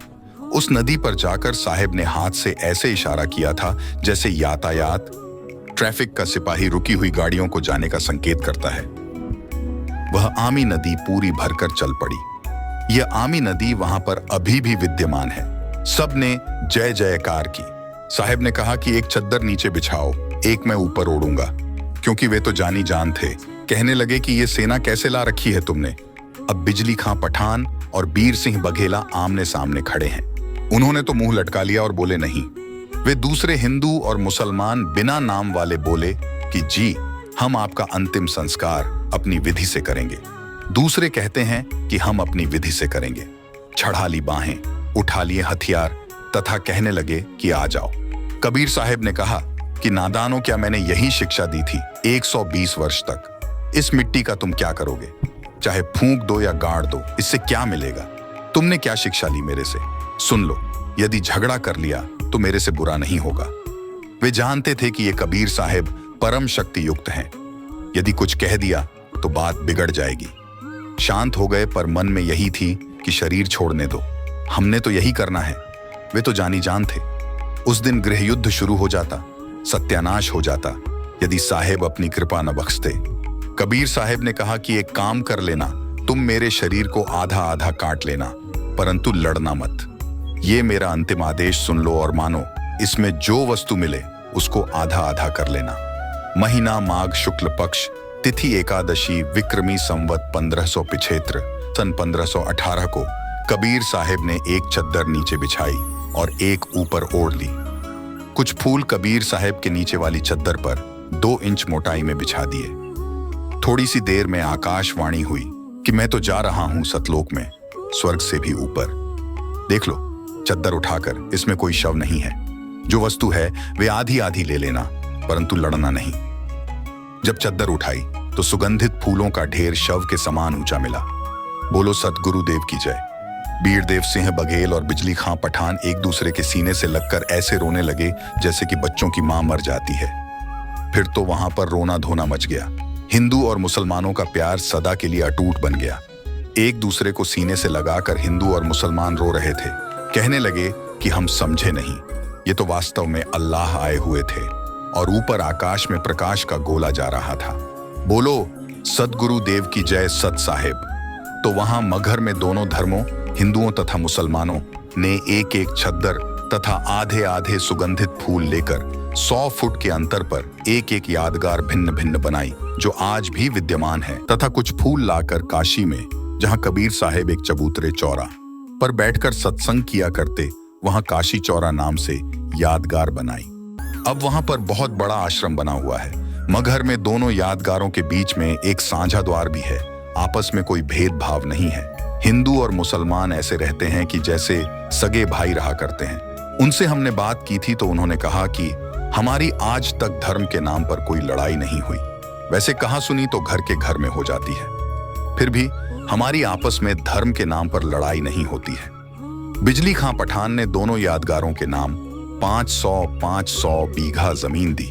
उस नदी पर जाकर साहिब ने हाथ से ऐसे इशारा किया था जैसे यातायात ट्रैफिक का सिपाही रुकी हुई गाड़ियों को जाने का संकेत करता है। वह आमी नदी पूरी भरकर चल पड़ी। यह आमी नदी वहां पर अभी भी विद्यमान है। सब ने जय जयकार की। साहिब ने कहा कि एक चद्दर नीचे बिछाओ, एक मैं ऊपर ओढ़ूंगा, क्योंकि वे तो जानी जान थे। कहने लगे कि ये सेना कैसे ला रखी है तुमने। अब बिजली खां पठान और बीर सिंह बघेला आमने सामने खड़े हैं। उन्होंने तो मुंह लटका लिया और बोले नहीं। वे दूसरे हिंदू और मुसलमान बिना नाम वाले बोले कि जी हम आपका अंतिम संस्कार अपनी विधि से करेंगे। दूसरे कहते हैं कि हम अपनी विधि से करेंगे। चढ़ा ली बाहें, उठा लिए हथियार तथा कहने लगे कि आ जाओ। कबीर साहिब ने कहा कि नादानों, क्या मैंने यही शिक्षा दी थी 120 वर्ष तक। इस मिट्टी का तुम क्या करोगे? चाहे फूंक दो या गाड़ दो, इससे क्या मिलेगा? तुमने क्या शिक्षा ली मेरे से? सुन लो, यदि झगड़ा कर लिया तो मेरे से बुरा नहीं होगा। वे जानते थे कि ये कबीर साहिब परम शक्ति युक्त हैं। यदि कुछ कह दिया तो बात बिगड़ जाएगी। शांत हो गए, पर मन में यही थी कि शरीर छोड़ने दो, हमने तो यही करना है। वे तो जानी जान थे। उस दिन गृह युद्ध शुरू हो जाता, सत्यानाश हो जाता, यदि साहिब अपनी कृपा न बख्शते। कबीर साहिब ने कहा कि एक काम कर लेना, तुम मेरे शरीर को आधा आधा काट लेना, परंतु लड़ना मत। ये मेरा अंतिम आदेश सुन लो और मानो। इसमें जो वस्तु मिले उसको आधा आधा कर लेना। महीना माघ शुक्ल पक्ष, तिथि एकादशी, विक्रमी संवत 1575 सन 1518 को कबीर साहिब ने एक चद्दर नीचे बिछाई और एक ऊपर ओढ़ ली। कुछ फूल कबीर साहिब के नीचे वाली चद्दर पर 2 इंच मोटाई में बिछा दिए। थोड़ी सी देर में आकाशवाणी हुई कि मैं तो जा रहा हूं सतलोक में, स्वर्ग से भी ऊपर। देख लो चद्दर उठाकर, इसमें कोई शव नहीं है। जो वस्तु है वे आधी आधी ले लेना, परंतु लड़ना नहीं। जब चद्दर उठाई तो सुगंधित फूलों का ढेर शव के समान ऊंचा मिला। बोलो सतगुरु देव की जय। बीर देव सिंह बघेल और बिजली खां पठान एक दूसरे के सीने से लगकर ऐसे रोने लगे जैसे कि बच्चों की मां मर जाती है। फिर तो वहां पर रोना धोना मच गया। हिंदू और मुसलमानों का प्यार सदा के लिए अटूट बन गया। एक दूसरे को सीने से लगाकर हिंदू और मुसलमान रो रहे थे। कहने लगे कि हम समझे नहीं, ये तो वास्तव में अल्लाह आए हुए थे और ऊपर आकाश में प्रकाश का गोला जा रहा था। बोलो सदगुरु देव की जय सत साहेब। तो वहां मगहर में दोनों धर्मों, हिंदुओं तथा मुसलमानों ने एक एक छद्दर तथा आधे आधे सुगंधित फूल लेकर 100 फुट के अंतर पर एक एक यादगार भिन्न भिन्न बनाई, जो आज भी विद्यमान है, तथा कुछ फूल लाकर काशी में, जहां कबीर साहेब एक चबूतरे चौरा पर बैठकर सत्संग किया करते, वहां काशी चौरा नाम से यादगार बनाई। अब वहां पर बहुत बड़ा आश्रम बना हुआ है। मगहर में दोनों यादगारों के बीच में एक साझा द्वार भी है। आपस में कोई भेदभाव नहीं है। हिंदू और मुसलमान ऐसे रहते हैं कि जैसे सगे भाई रहा करते हैं। उनसे हमने बात की थी तो उन्होंने कहा कि हमारी आज तक धर्म के नाम पर कोई लड़ाई नहीं हुई। वैसे कहा सुनी तो घर के घर में हो जाती है, फिर भी हमारी आपस में धर्म के नाम पर लड़ाई नहीं होती है। बिजली खां पठान ने दोनों यादगारों के नाम 500 बीघा जमीन दी,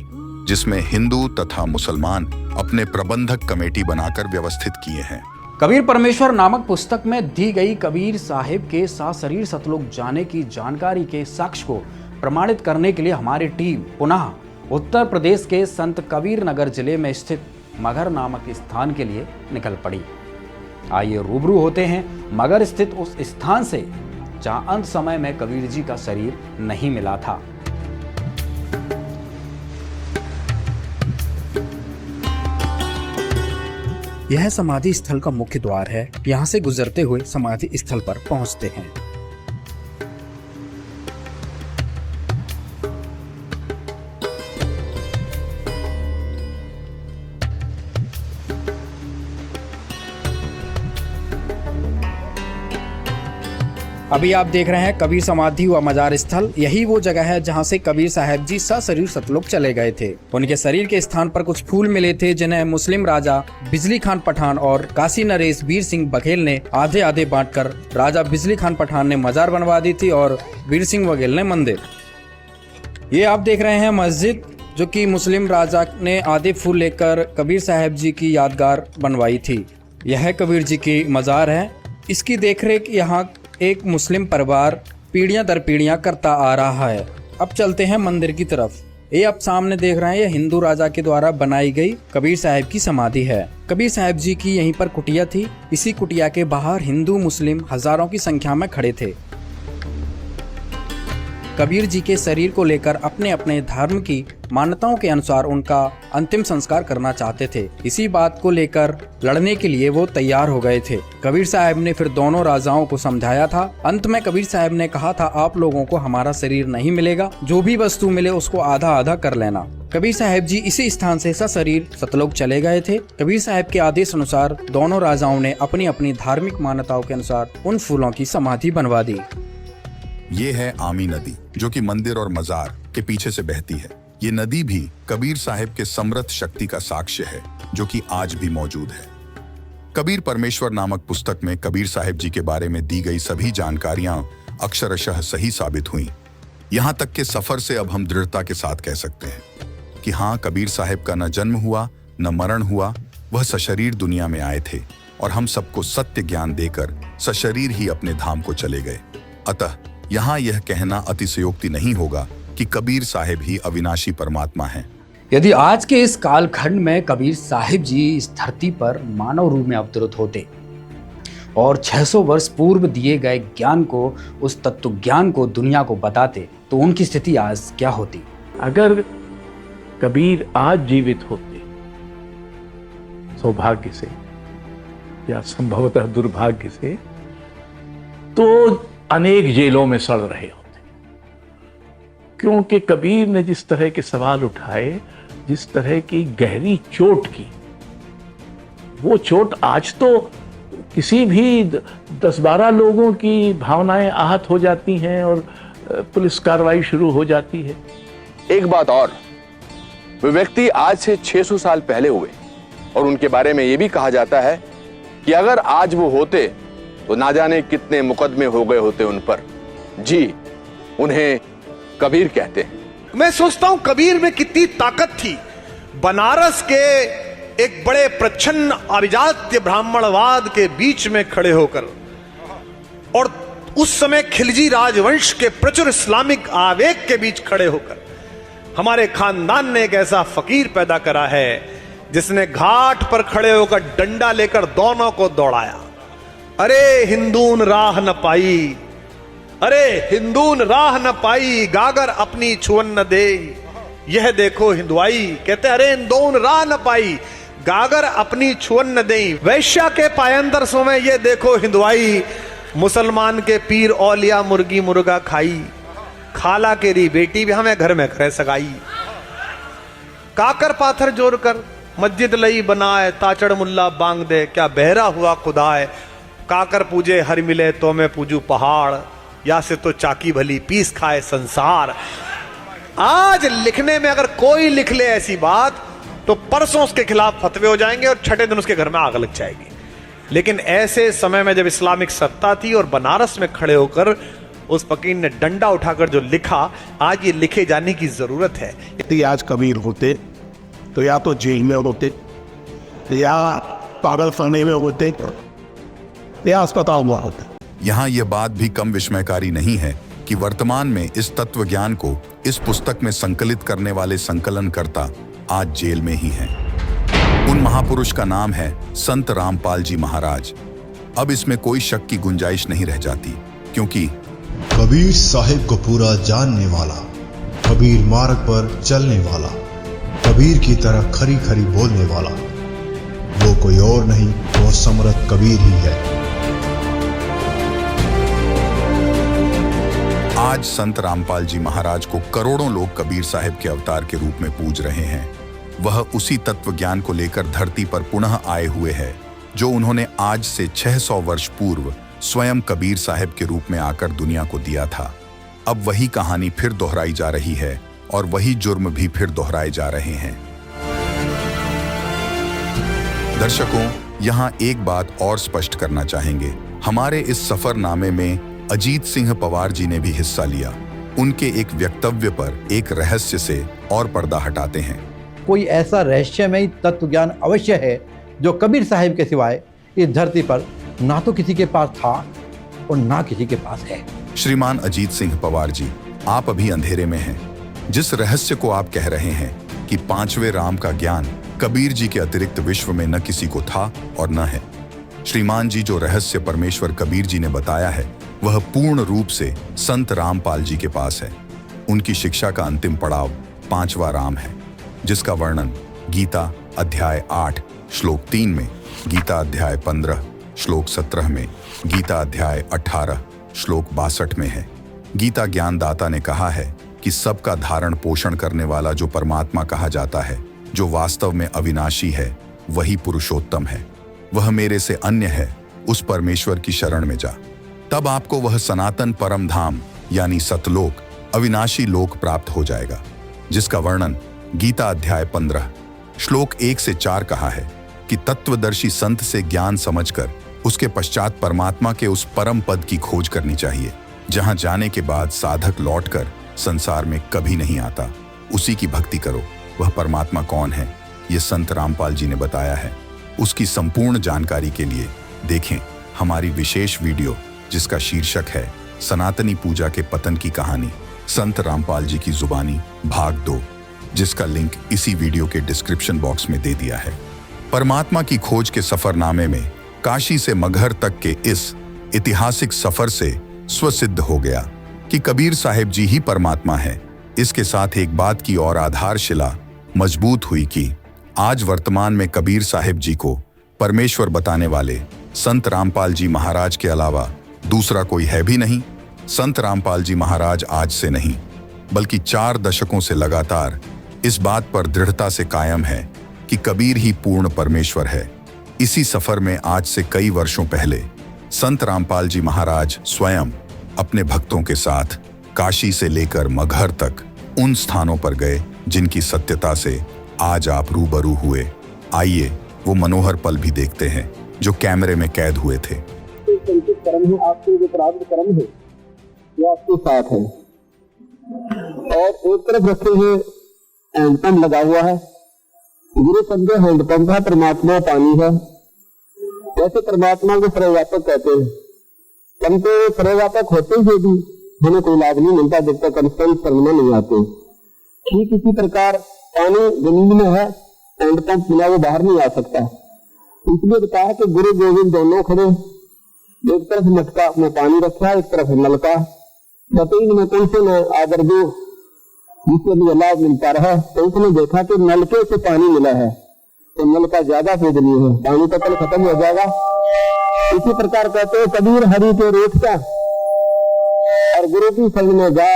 जिसमें हिंदू तथा मुसलमान अपने प्रबंधक कमेटी बनाकर व्यवस्थित किए हैं। कबीर परमेश्वर नामक पुस्तक में दी गई कबीर साहिब के सशरीर सतलोक जाने की जानकारी के साक्ष्य को प्रमाणित करने के लिए हमारी टीम पुनः उत्तर प्रदेश के संत कबीर नगर जिले में स्थित मगहर नामक स्थान के लिए निकल पड़ी। आइए रूबरू होते हैं मगहर स्थित उस स्थान से जहां अंत समय में कबीर जी का शरीर नहीं मिला था। यह समाधि स्थल का मुख्य द्वार है। यहाँ से गुजरते हुए समाधि स्थल पर पहुँचते हैं। अभी आप देख रहे हैं कबीर समाधि व मजार स्थल। यही वो जगह है जहां से कबीर साहब जी सशरीर सतलोक चले गए थे। उनके शरीर के स्थान पर कुछ फूल मिले थे, जिन्हें मुस्लिम राजा बिजली खान पठान और काशी नरेश वीर सिंह बघेल ने आधे आधे बांटकर राजा बिजली खान पठान ने मजार बनवा दी थी और वीर सिंह बघेल ने मंदिर। ये आप देख रहे हैं मस्जिद, जो कि मुस्लिम राजा ने आधे फूल लेकर कबीर साहब जी की यादगार बनवाई थी। यह कबीर जी की मजार है। इसकी देखरेख यहाँ एक मुस्लिम परिवार पीढ़ियां दर पीढ़ियां करता आ रहा है। अब चलते हैं मंदिर की तरफ। ये आप सामने देख रहे हैं, ये हिंदू राजा के द्वारा बनाई गई कबीर साहब की समाधि है। कबीर साहब जी की यहीं पर कुटिया थी। इसी कुटिया के बाहर हिंदू मुस्लिम हजारों की संख्या में खड़े थे। कबीर जी के शरीर को लेकर अपने अपने धर्म की मान्यताओं के अनुसार उनका अंतिम संस्कार करना चाहते थे। इसी बात को लेकर लड़ने के लिए वो तैयार हो गए थे। कबीर साहब ने फिर दोनों राजाओं को समझाया था। अंत में कबीर साहब ने कहा था, आप लोगों को हमारा शरीर नहीं मिलेगा, जो भी वस्तु मिले उसको आधा आधा कर लेना। कबीर साहब जी इसी स्थान से सशरीर सतलोक चले गए थे। कबीर साहब के आदेश अनुसार दोनों राजाओं ने अपनी अपनी धार्मिक मान्यताओं के अनुसार उन फूलों की समाधि बनवा दी। ये है आमी नदी, जो कि मंदिर और मजार के पीछे से बहती है। ये नदी भी कबीर साहिब के समृद्ध शक्ति का साक्ष्य है, जो कि आज भी मौजूद है। कबीर परमेश्वर नामक पुस्तक में कबीर साहिब जी के बारे में दी गई सभी जानकारियां अक्षरशः सही साबित हुई। यहाँ तक के सफर से अब हम दृढ़ता के साथ कह सकते हैं कि हाँ, कबीर साहिब का न जन्म हुआ न मरण हुआ, वह सशरीर दुनिया में आए थे और हम सबको सत्य ज्ञान देकर सशरीर ही अपने धाम को चले गए। अतः यहाँ यह कहना अतिशयोक्ति नहीं होगा कि कबीर साहिब ही अविनाशी परमात्मा हैं। यदि आज के इस कालखंड में कबीर साहिब जी इस धरती पर मानव रूप में अवतरित होते और 600 वर्ष पूर्व दिए गए ज्ञान को, उस तत्व ज्ञान को दुनिया को बताते, तो उनकी स्थिति आज क्या होती? अगर कबीर आज जीवित होते, सौभाग्य से या संभवतः दुर्भाग्य से, तो अनेक जेलों में सड़ रहे होते। क्योंकि कबीर ने जिस तरह के सवाल उठाए, जिस तरह की गहरी चोट की, वो चोट आज तो किसी भी 10-12 लोगों की भावनाएं आहत हो जाती हैं और पुलिस कार्रवाई शुरू हो जाती है। एक बात और, वे व्यक्ति आज से 600 साल पहले हुए और उनके बारे में यह भी कहा जाता है कि अगर आज वो होते तो ना जाने कितने मुकदमे हो गए होते उन पर। जी, उन्हें कबीर कहते हैं। मैं सोचता हूं कबीर में कितनी ताकत थी। बनारस के एक बड़े प्रच्छन्न अभिजात्य ब्राह्मणवाद के बीच में खड़े होकर और उस समय खिलजी राजवंश के प्रचुर इस्लामिक आवेग के बीच खड़े होकर हमारे खानदान ने एक ऐसा फकीर पैदा करा है जिसने घाट पर खड़े होकर डंडा लेकर दोनों को दौड़ाया। अरे हिंदून राह न पाई, अरे हिंदून राह न पाई, गागर अपनी छुअन न दे, यह देखो हिंदुआई। कहते अरे हिंदून राह न पाई, गागर अपनी छुअन न दे, वैश्या के पायंदर सो में ये देखो हिंदुआई, मुसलमान के पीर औलिया मुर्गी मुर्गा खाई, खाला केरी बेटी भी हमें घर में करे सगाई। काकर पाथर जोड़ कर मस्जिद लई बनाए, ताचड़ मुल्ला बांग दे, क्या बहरा हुआ खुदाए, काकर पूजे हर मिले तो मैं पूजू पहाड़, या से तो चाकी भली पीस खाए संसार। आज लिखने में अगर कोई लिख ले ऐसी बात तो परसों उसके खिलाफ फतवे हो जाएंगे और छठे दिन उसके घर में आग लग जाएगी। लेकिन ऐसे समय में जब इस्लामिक सत्ता थी और बनारस में खड़े होकर उस फकीर ने डंडा उठाकर जो लिखा, आज ये लिखे जाने की जरूरत है। यदि आज कबीर होते तो या तो जेल में होते, या पागल खाने में होते, या अस्पताल में होते। यहाँ यह बात भी कम विस्मयकारी नहीं है कि वर्तमान में इस तत्व ज्ञान को इस पुस्तक में संकलित करने वाले संकलनकर्ता आज जेल में ही हैं। उन महापुरुष का नाम है संत रामपाल जी महाराज। अब इसमें कोई शक की गुंजाइश नहीं रह जाती, क्योंकि कबीर साहिब को पूरा जानने वाला, कबीर मार्ग पर चलने वाला, कबीर की तरह खरी खरी बोलने वाला, वो कोई और नहीं, वो समर्थ कबीर ही है। आज संत रामपाल जी महाराज को करोड़ों लोग कबीर साहिब के अवतार के रूप में पूज रहे हैं। वह उसी तत्व ज्ञान को लेकर धरती पर पुनः आए हुए हैं जो उन्होंने आज से 600 वर्ष पूर्व स्वयं कबीर साहिब के रूप में आकर दुनिया को दिया था। अब वही कहानी फिर दोहराई जा रही है और वही जुर्म भी फिर दोहराए जा रहे हैं। दर्शकों, यहाँ एक बात और स्पष्ट करना चाहेंगे। हमारे इस सफरनामे में अजीत सिंह पवार जी ने भी हिस्सा लिया। उनके एक वक्तव्य पर एक रहस्य से और पर्दा हटाते हैं। कोई ऐसा रहस्यमयी तत्व ज्ञान अवश्य है जो कबीर साहिब के सिवाय इस धरती पर ना तो किसी के पास था और ना किसी के पास है। श्रीमान अजीत सिंह पवार जी, आप अभी अंधेरे में हैं। जिस रहस्य को आप कह रहे हैं कि 5वें राम का ज्ञान कबीर जी के अतिरिक्त विश्व में न किसी को था और न है, श्रीमान जी जो रहस्य परमेश्वर कबीर जी ने बताया है वह पूर्ण रूप से संत रामपाल जी के पास है। उनकी शिक्षा का अंतिम पड़ाव 5वां राम है, जिसका वर्णन गीता अध्याय 8 श्लोक 3 में, गीता अध्याय 15 श्लोक 17 में, गीता अध्याय 18 श्लोक 62 में है। गीता ज्ञानदाता ने कहा है कि सबका धारण पोषण करने वाला जो परमात्मा कहा जाता है, जो वास्तव में अविनाशी है, वही पुरुषोत्तम है। वह मेरे से अन्य है, उस परमेश्वर की शरण में जा, तब आपको वह सनातन परम धाम यानी सतलोक, अविनाशी लोक प्राप्त हो जाएगा, जिसका वर्णन गीता अध्याय 15 श्लोक 1 से 4 कहा है कि तत्वदर्शी संत से ज्ञान समझकर उसके पश्चात परमात्मा के उस परम पद की खोज करनी चाहिए, जहां जाने के बाद साधक लौटकर संसार में कभी नहीं आता। उसी की भक्ति करो। वह परमात्मा कौन है, ये संत रामपाल जी ने बताया है। उसकी संपूर्ण जानकारी के लिए देखें हमारी विशेष वीडियो, जिसका शीर्षक है सनातनी पूजा के पतन की कहानी, संत रामपाल जी की जुबानी भाग 2, जिसका लिंक इसी वीडियो के डिस्क्रिप्शन बॉक्स में दे दिया है। परमात्मा की खोज के सफरनामे में काशी से मगहर तक के इस ऐतिहासिक सफर से स्वसिद्ध हो गया कि कबीर साहिब जी ही परमात्मा है। इसके साथ एक बात की और आधारशिला मजबूत हुई कि आज वर्तमान में कबीर साहिब जी को परमेश्वर बताने वाले संत रामपाल जी महाराज के अलावा दूसरा कोई है भी नहीं। संत रामपाल जी महाराज आज से नहीं बल्कि 4 दशकों से लगातार इस बात पर दृढ़ता से कायम है कि कबीर ही पूर्ण परमेश्वर है। इसी सफर में आज से कई वर्षों पहले संत रामपाल जी महाराज स्वयं अपने भक्तों के साथ काशी से लेकर मगहर तक उन स्थानों पर गए जिनकी सत्यता से आज आप रूबरू हुए। आइए वो मनोहर पल भी देखते हैं जो कैमरे में कैद हुए थे। कर्म है, आपके जो प्रारब्ध कर्म है वो आपके साथ है, और एक तरफ रखे हुए हैंडपंप लगा हुआ है, मेरे शब्द हैंडपंप है, परमात्मा पानी है। वैसे परमात्मा को प्रव्यापक कहते हैं, परंतु सर्वव्यापक होते हुए भी हमें कोई लाभ नहीं मिलता जब तक हम संत शरण में नहीं आते। ठीक इसी प्रकार पानी जमीन में है, हैंडपंप बिना वो बाहर नहीं आ सकता। इसलिए बताया कि गुरु गोविंद दोनों खड़े, एक तरफ मटका में पानी रखा, एक तरफ नलका। बताइए मैं कौन से न आदर दो जिससे मुझे लाभ मिलता रहा। तो उसने देखा कि नलके से पानी मिला है तो नलका ज्यादा पूजनीय है, पानी तो कल खत्म हो जाएगा। इसी प्रकार कहते हैं कबीर हरि के रेत का और गुरु की संग में जा,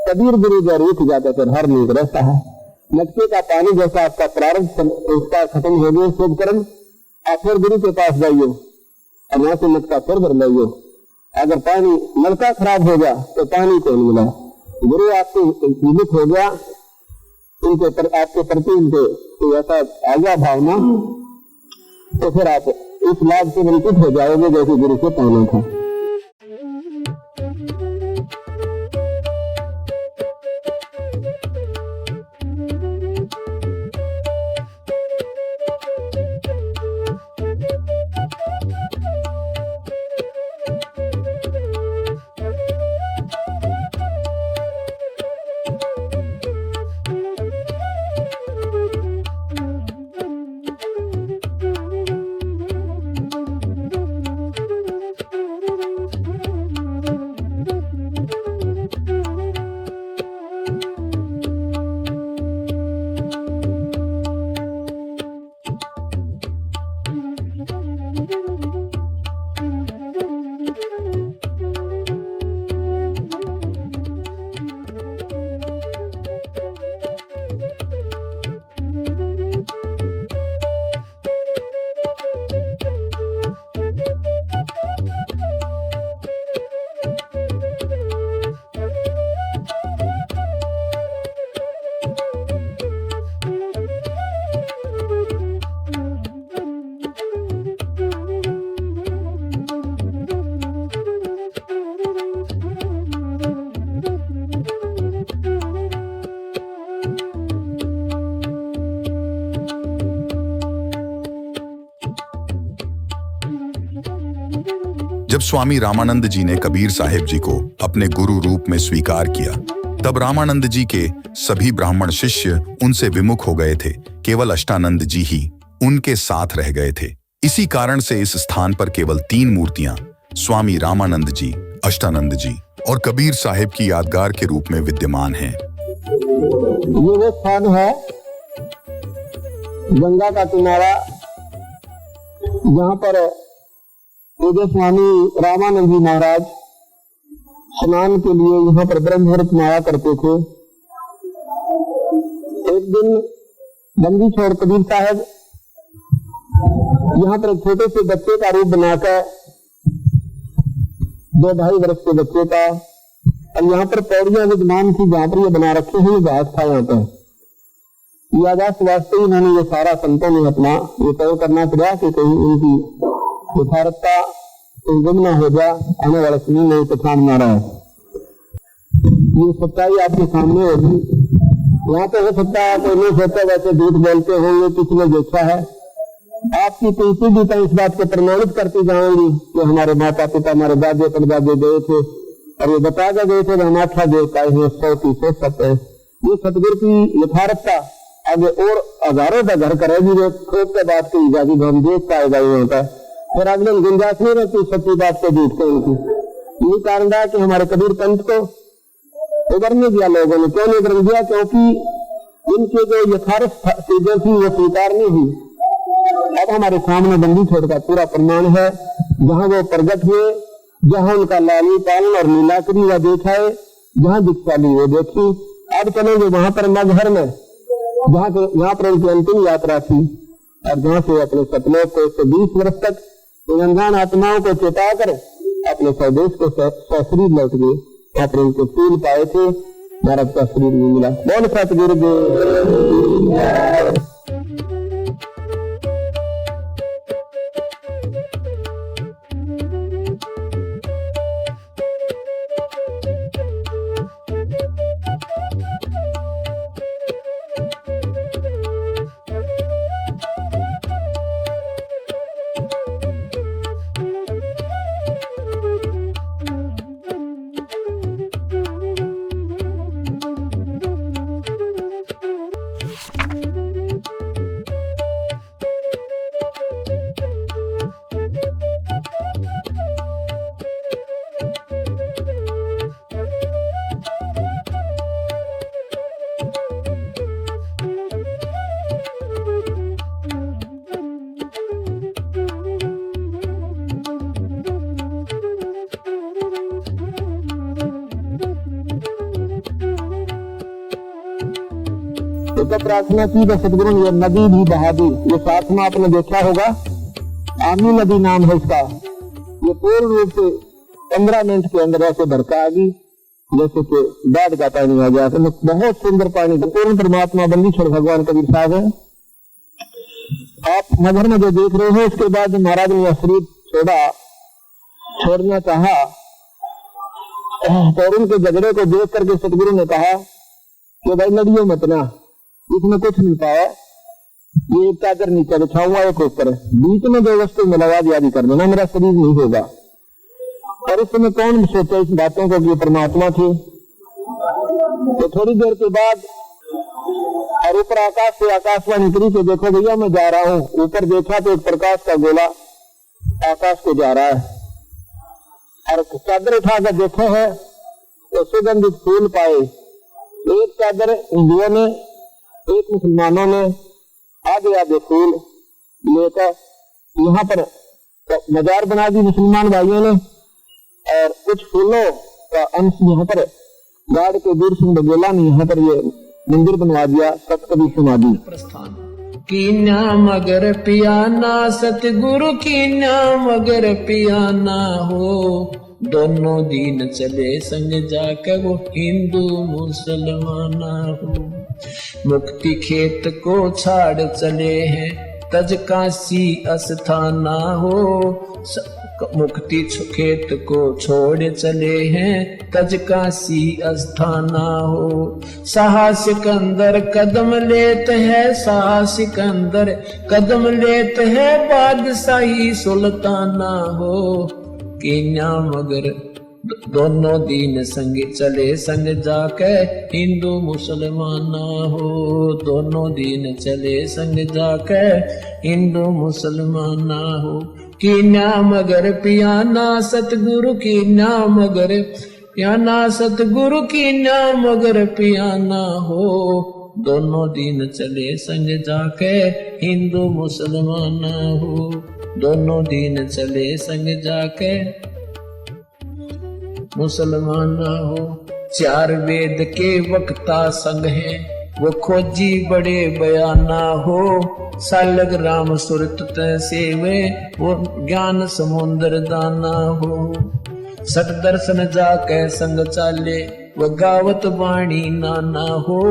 कबीर गुरु जो रेत जाता फिर हर नींद रहता है। मटके का पानी जैसा आपका प्रारंभ उसका खत्म हो गया शुभ कर्म, आप फिर गुरु के पास जाइए और वहां से मटका फिर भर लाइए। अगर पानी नलका खराब हो गया तो पानी को नहीं मिला, गुरु आपसे जीवित हो गया, उनके आपके प्रति उनके तो ऐसा आ गया भावना, तो फिर आप इस लाभ से वंचित हो जाओगे जैसे गुरु से पाना था। जब स्वामी रामानंद जी ने कबीर साहिब जी को अपने गुरु रूप में स्वीकार किया, तब रामानंद जी के सभी ब्राह्मण शिष्य उनसे विमुख हो गए थे। केवल अष्टानंद जी ही उनके साथ रह गए थे। इसी कारण से इस स्थान पर केवल 3 मूर्तियां स्वामी रामानंद जी, अष्टानंद जी और कबीर साहिब की यादगार के रूप में विद्यमान हैं। ये वो स्थान है गंगा का किनारा जहाँ पर पूज्य स्वामी रामानंद जी महाराज स्नान के लिए यहाँ पर ब्रह्म मुहूर्त में आया करते थे। एक दिन बंदी छोड़ कबीर साहब यहाँ पर छोटे से बच्चे का रूप बनाकर 2-2.5 वर्ष के बच्चे का, और यहाँ पर पौड़ियां विद्यमान थी जहाँ पर ये बना रखे हैं, ये घास था यहाँ पर। यादाश्त वास्ते ही उन्होंने ये सारा संतों ने अपना ये तय करना पड़ा कि कहीं उनकी यथार्थता गुम न हो जाए, आने वाला समय में पहचान न रहा है। ये सच्चाई आपके सामने होगी। यहाँ पे हो सकता है कोई नहीं सोचता वैसे झूठ बोलते हो, ये किसी ने देखा है। आपकी पीढ़ी भी तो इस बात को प्रमाणित करती जाएंगी कि हमारे माता पिता, हमारे दादे परदादे गए थे और ये बता गए थे हम 8 देवता है 100 सत्य है। ये सतगुरु की यथार्थता आगे और हजारों का घर करेगी। जो खोज के बात की जाएगी हम देख पाएगा यहाँ पर, फिर अगले गुंजाइश नहीं रहती सच्ची बात को झूठ को उनकी। यही कारण है कि हमारे कबीर पंथ को उभरने दिया लोगों ने। क्यों नहीं उभर दिया? क्योंकि इनके जो यथार्थ चीजें थी वो स्वीकार नहीं हुई। अब हमारे सामने बंदी छोड़ का पूरा प्रमाण है, जहाँ वो प्रगट हुए, जहाँ उनका लाली पालन और लीलाकरी वह देखा है, जहाँ दीक्षाली वो देखी। अब चलेंगे वहां पर मगहर में, जहाँ पर उनकी अंतिम यात्रा थी, और जहाँ से अपने सपनों को 120 वर्ष तक इन अनजान आत्माओं को चेता कर अपने स्वदेश को सशरीर लौट गए। वहाँ पर उनके फूल पाए थे, भारत का शरीर भी मिला। बोल सतगुरु देव। जब प्रार्थना की तो सदगुरु ने ये नदी भी बहा दी। ये साथ में आपने देखा होगा, आमी नदी नाम है इसका। ये पूर्ण रूप से 15 मिनट के अंदर ऐसे भड़का आ गई जैसे कि बाढ़ का पानी आ गया। तो बहुत सुंदर पानी, पूर्ण परमात्मा बंदीश्वर भगवान कबीर साहब है। आप नगर में जो देख रहे हो, इसके बाद महाराज ने शरीर छोड़ना चाहा और उनके झगड़े को देख करके सतगुरु ने कहा कि भाई लड़ियो मत ना, इसमें कुछ नहीं पाया, ये एक चादर नीचे बिछाऊंगा एक ऊपर, बीच में जो वस्तु में लगा दिया कर देना, मेरा शरीर नहीं होगा। और इस समय कौन सोचा इस बातों को कि परमात्मा थे। तो थोड़ी देर के बाद और ऊपर आकाश से आकाशवाणी करी कि देखो भैया मैं जा रहा हूँ। ऊपर देखा तो एक प्रकाश का गोला आकाश को जा रहा है और चादर उठाकर देखो है तो सुगंधित फूल पाए। एक चादर हिंदुओं ने, एक मुसलमानों ने आधे आधे फूल लेकर यहाँ पर मजार बना दी मुसलमान भाइयों ने, और कुछ फूलों का अंश यहाँ पर गाड़ के दूर सिंह बघेला ने यहाँ पर ये मंदिर बनवा दिया। सतकवि समाधि कीना मगर पियाना सतगुरु कीना मगर पियाना हो, दोनों दीन चले संग जाकर वो हिंदू मुसलमाना हो। मुक्ति खेत को छाड़ चले हैं तज काशी अस्थाना हो, मुक्ति खेत को छोड़ चले हैं तज काशी अस्थाना हो। सिकंदर कदम लेते हैं, सिकंदर कदम लेते हैं बादशाही सुल्ताना हो। कीना मगर दोनों दीन संग चले संग जाके हिंदू मुसलमाना हो, दोनों दीन चले संग जाके हिंदू मुसलमाना हो। कीना मगर पियाना सतगुरु कीना मगर पियाना सतगुरु कीना मगर पियाना हो, दोनों दीन चले संग जाके हिंदू मुसलमाना हो, दोनों दीन चले संग जाके मुसलमाना हो। चार वेद के वक्ता संग हैं वो खोजी बड़े बयाना हो, सालग राम सुरत सेवे वो ज्ञान समुद्र दाना हो। सट दर्शन जाके संग चाले वो गावत वाणी नाना हो,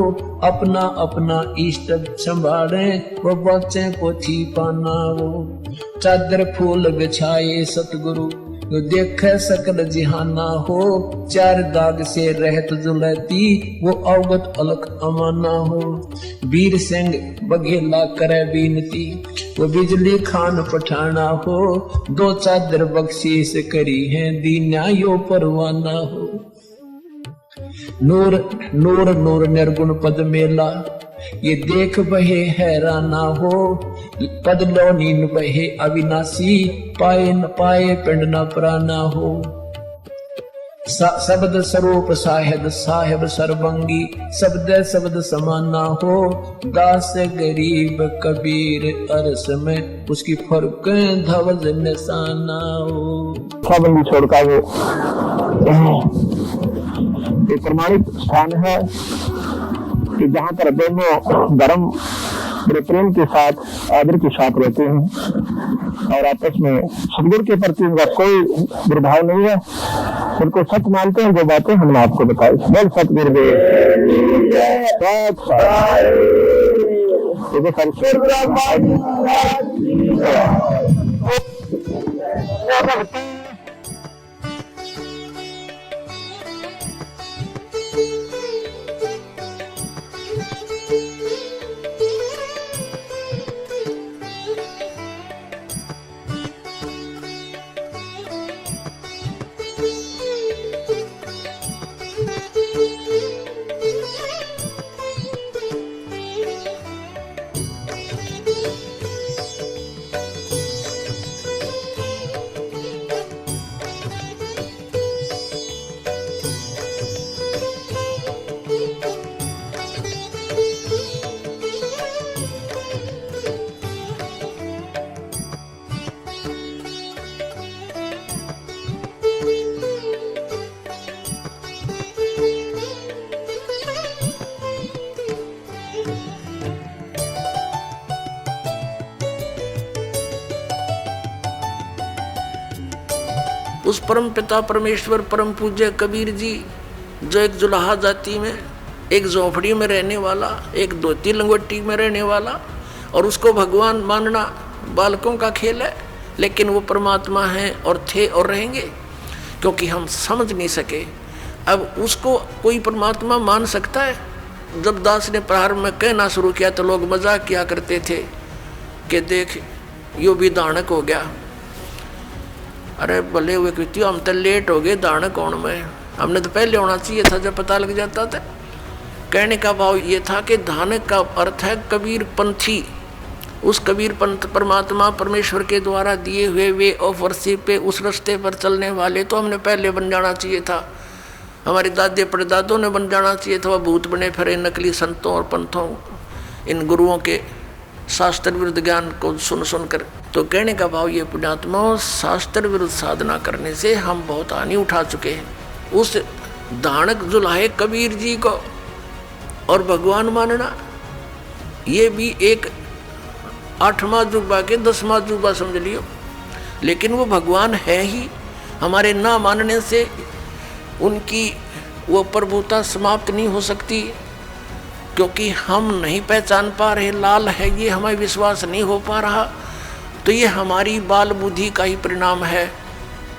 अपना अपना इष्ट संभाले वो बचे पोथी पाना हो। चादर फूल बिछाए सतगुरु जो देखे सकल जिहाना हो, चार दाग से रहत जुलती वो अवगत अलख अमाना हो। वीर सिंह बघेला करे बीनती वो बिजली खान पठाना हो, दो चादर बख्शीश करी है दीना यो परवाना हो। नूर नूर नूर निर्गुण पद मेला ये देख बहे हैराना हो, पद लो नीन बहे अविनाशी पाए न पाए पिंड न प्राना हो। शब्द स्वरूप साहेब साहेब सर्वंगी शब्द शब्द समाना हो, दास गरीब कबीर अरस में उसकी फर्क धवज निशाना हो। बंदी छोड़का वो एक प्रमाणित स्थान है कि जहाँ पर दोनों धर्म बड़े प्रेम के साथ आदर के साथ रहते हैं और आपस में सदगुरु के प्रति उनका कोई दुर्भाव नहीं है, उनको सच मानते हैं। जो बातें हमने आपको बताई बोल सतगुरुदेव उस परम पिता परमेश्वर परम पूज्य कबीर जी, जो एक जुलाहा जाति में, एक झोपड़ी में रहने वाला, एक धोती लंगोटी में रहने वाला, और उसको भगवान मानना बालकों का खेल है, लेकिन वो परमात्मा हैं और थे और रहेंगे, क्योंकि हम समझ नहीं सके। अब उसको कोई परमात्मा मान सकता है? जब दास ने प्रारंभ में कहना शुरू किया तो लोग मजाक किया करते थे कि देख यो भी दानक हो गया। अरे भले हुए कहती हम तो लेट हो गए, दानक होने में हमने तो पहले होना चाहिए था, जब पता लग जाता था। कहने का भाव ये था कि दानक का अर्थ है कबीर पंथी। उस कबीर पंथ परमात्मा परमेश्वर के द्वारा दिए हुए वे ऑफ वर्शिप पे, उस रास्ते पर चलने वाले तो हमने पहले बन जाना चाहिए था। हमारे दादे परदादों ने बन जाना चाहिए था। वह भूत बने फिरे नकली संतों और पंथों, इन गुरुओं के शास्त्र विरुद्ध ज्ञान को सुन सुनकर। तो कहने का भाव ये पुण्यात्मा, शास्त्र विरुद्ध साधना करने से हम बहुत हानि उठा चुके हैं। उस दानक जुलाहे कबीर जी को और भगवान मानना, ये भी एक 8वां जुबा के 10वां जुबा समझ लियो। लेकिन वो भगवान है ही, हमारे ना मानने से उनकी वो प्रभुता समाप्त नहीं हो सकती, क्योंकि हम नहीं पहचान पा रहे लाल है ये, हमें विश्वास नहीं हो पा रहा। तो ये हमारी बाल बुद्धि का ही परिणाम है।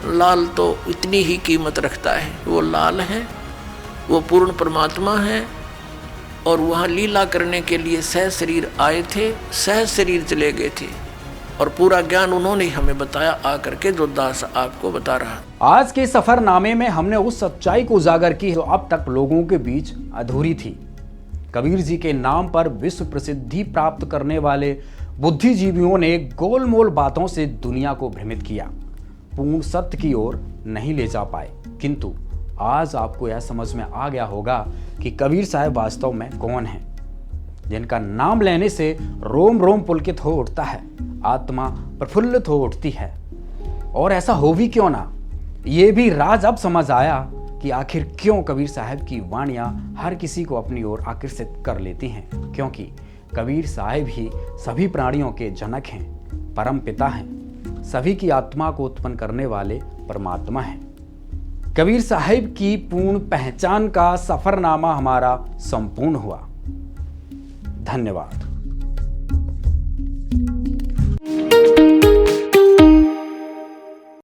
लाल तो इतनी ही कीमत रखता है, वो लाल है, वो पूर्ण परमात्मा है, और वहाँ लीला करने के लिए सह शरीर आए थे, सह शरीर चले गए थे, और पूरा ज्ञान उन्होंने हमें बताया आकर के, जो दास आपको बता रहा। आज के सफरनामे में हमने उस सच्चाई को उजागर की जो अब तक लोगों के बीच अधूरी थी। कबीर जी के नाम पर विश्व प्रसिद्धि प्राप्त करने वाले बुद्धिजीवियों ने गोलमोल बातों से दुनिया को भ्रमित किया, पूर्ण सत्य की ओर नहीं ले जा पाए। किंतु आज आपको यह समझ में आ गया होगा कि कबीर साहब वास्तव में कौन हैं, जिनका नाम लेने से रोम रोम पुलकित हो उठता है, आत्मा प्रफुल्लित हो उठती है। और ऐसा हो भी क्यों ना, ये भी राज अब समझ आया कि आखिर क्यों कबीर साहब की वाणियाँ हर किसी को अपनी ओर आकर्षित कर लेती हैं। क्योंकि कबीर साहब ही सभी प्राणियों के जनक हैं, परम पिता हैं, सभी की आत्मा को उत्पन्न करने वाले परमात्मा हैं। कबीर साहब की पूर्ण पहचान का सफरनामा हमारा संपूर्ण हुआ। धन्यवाद।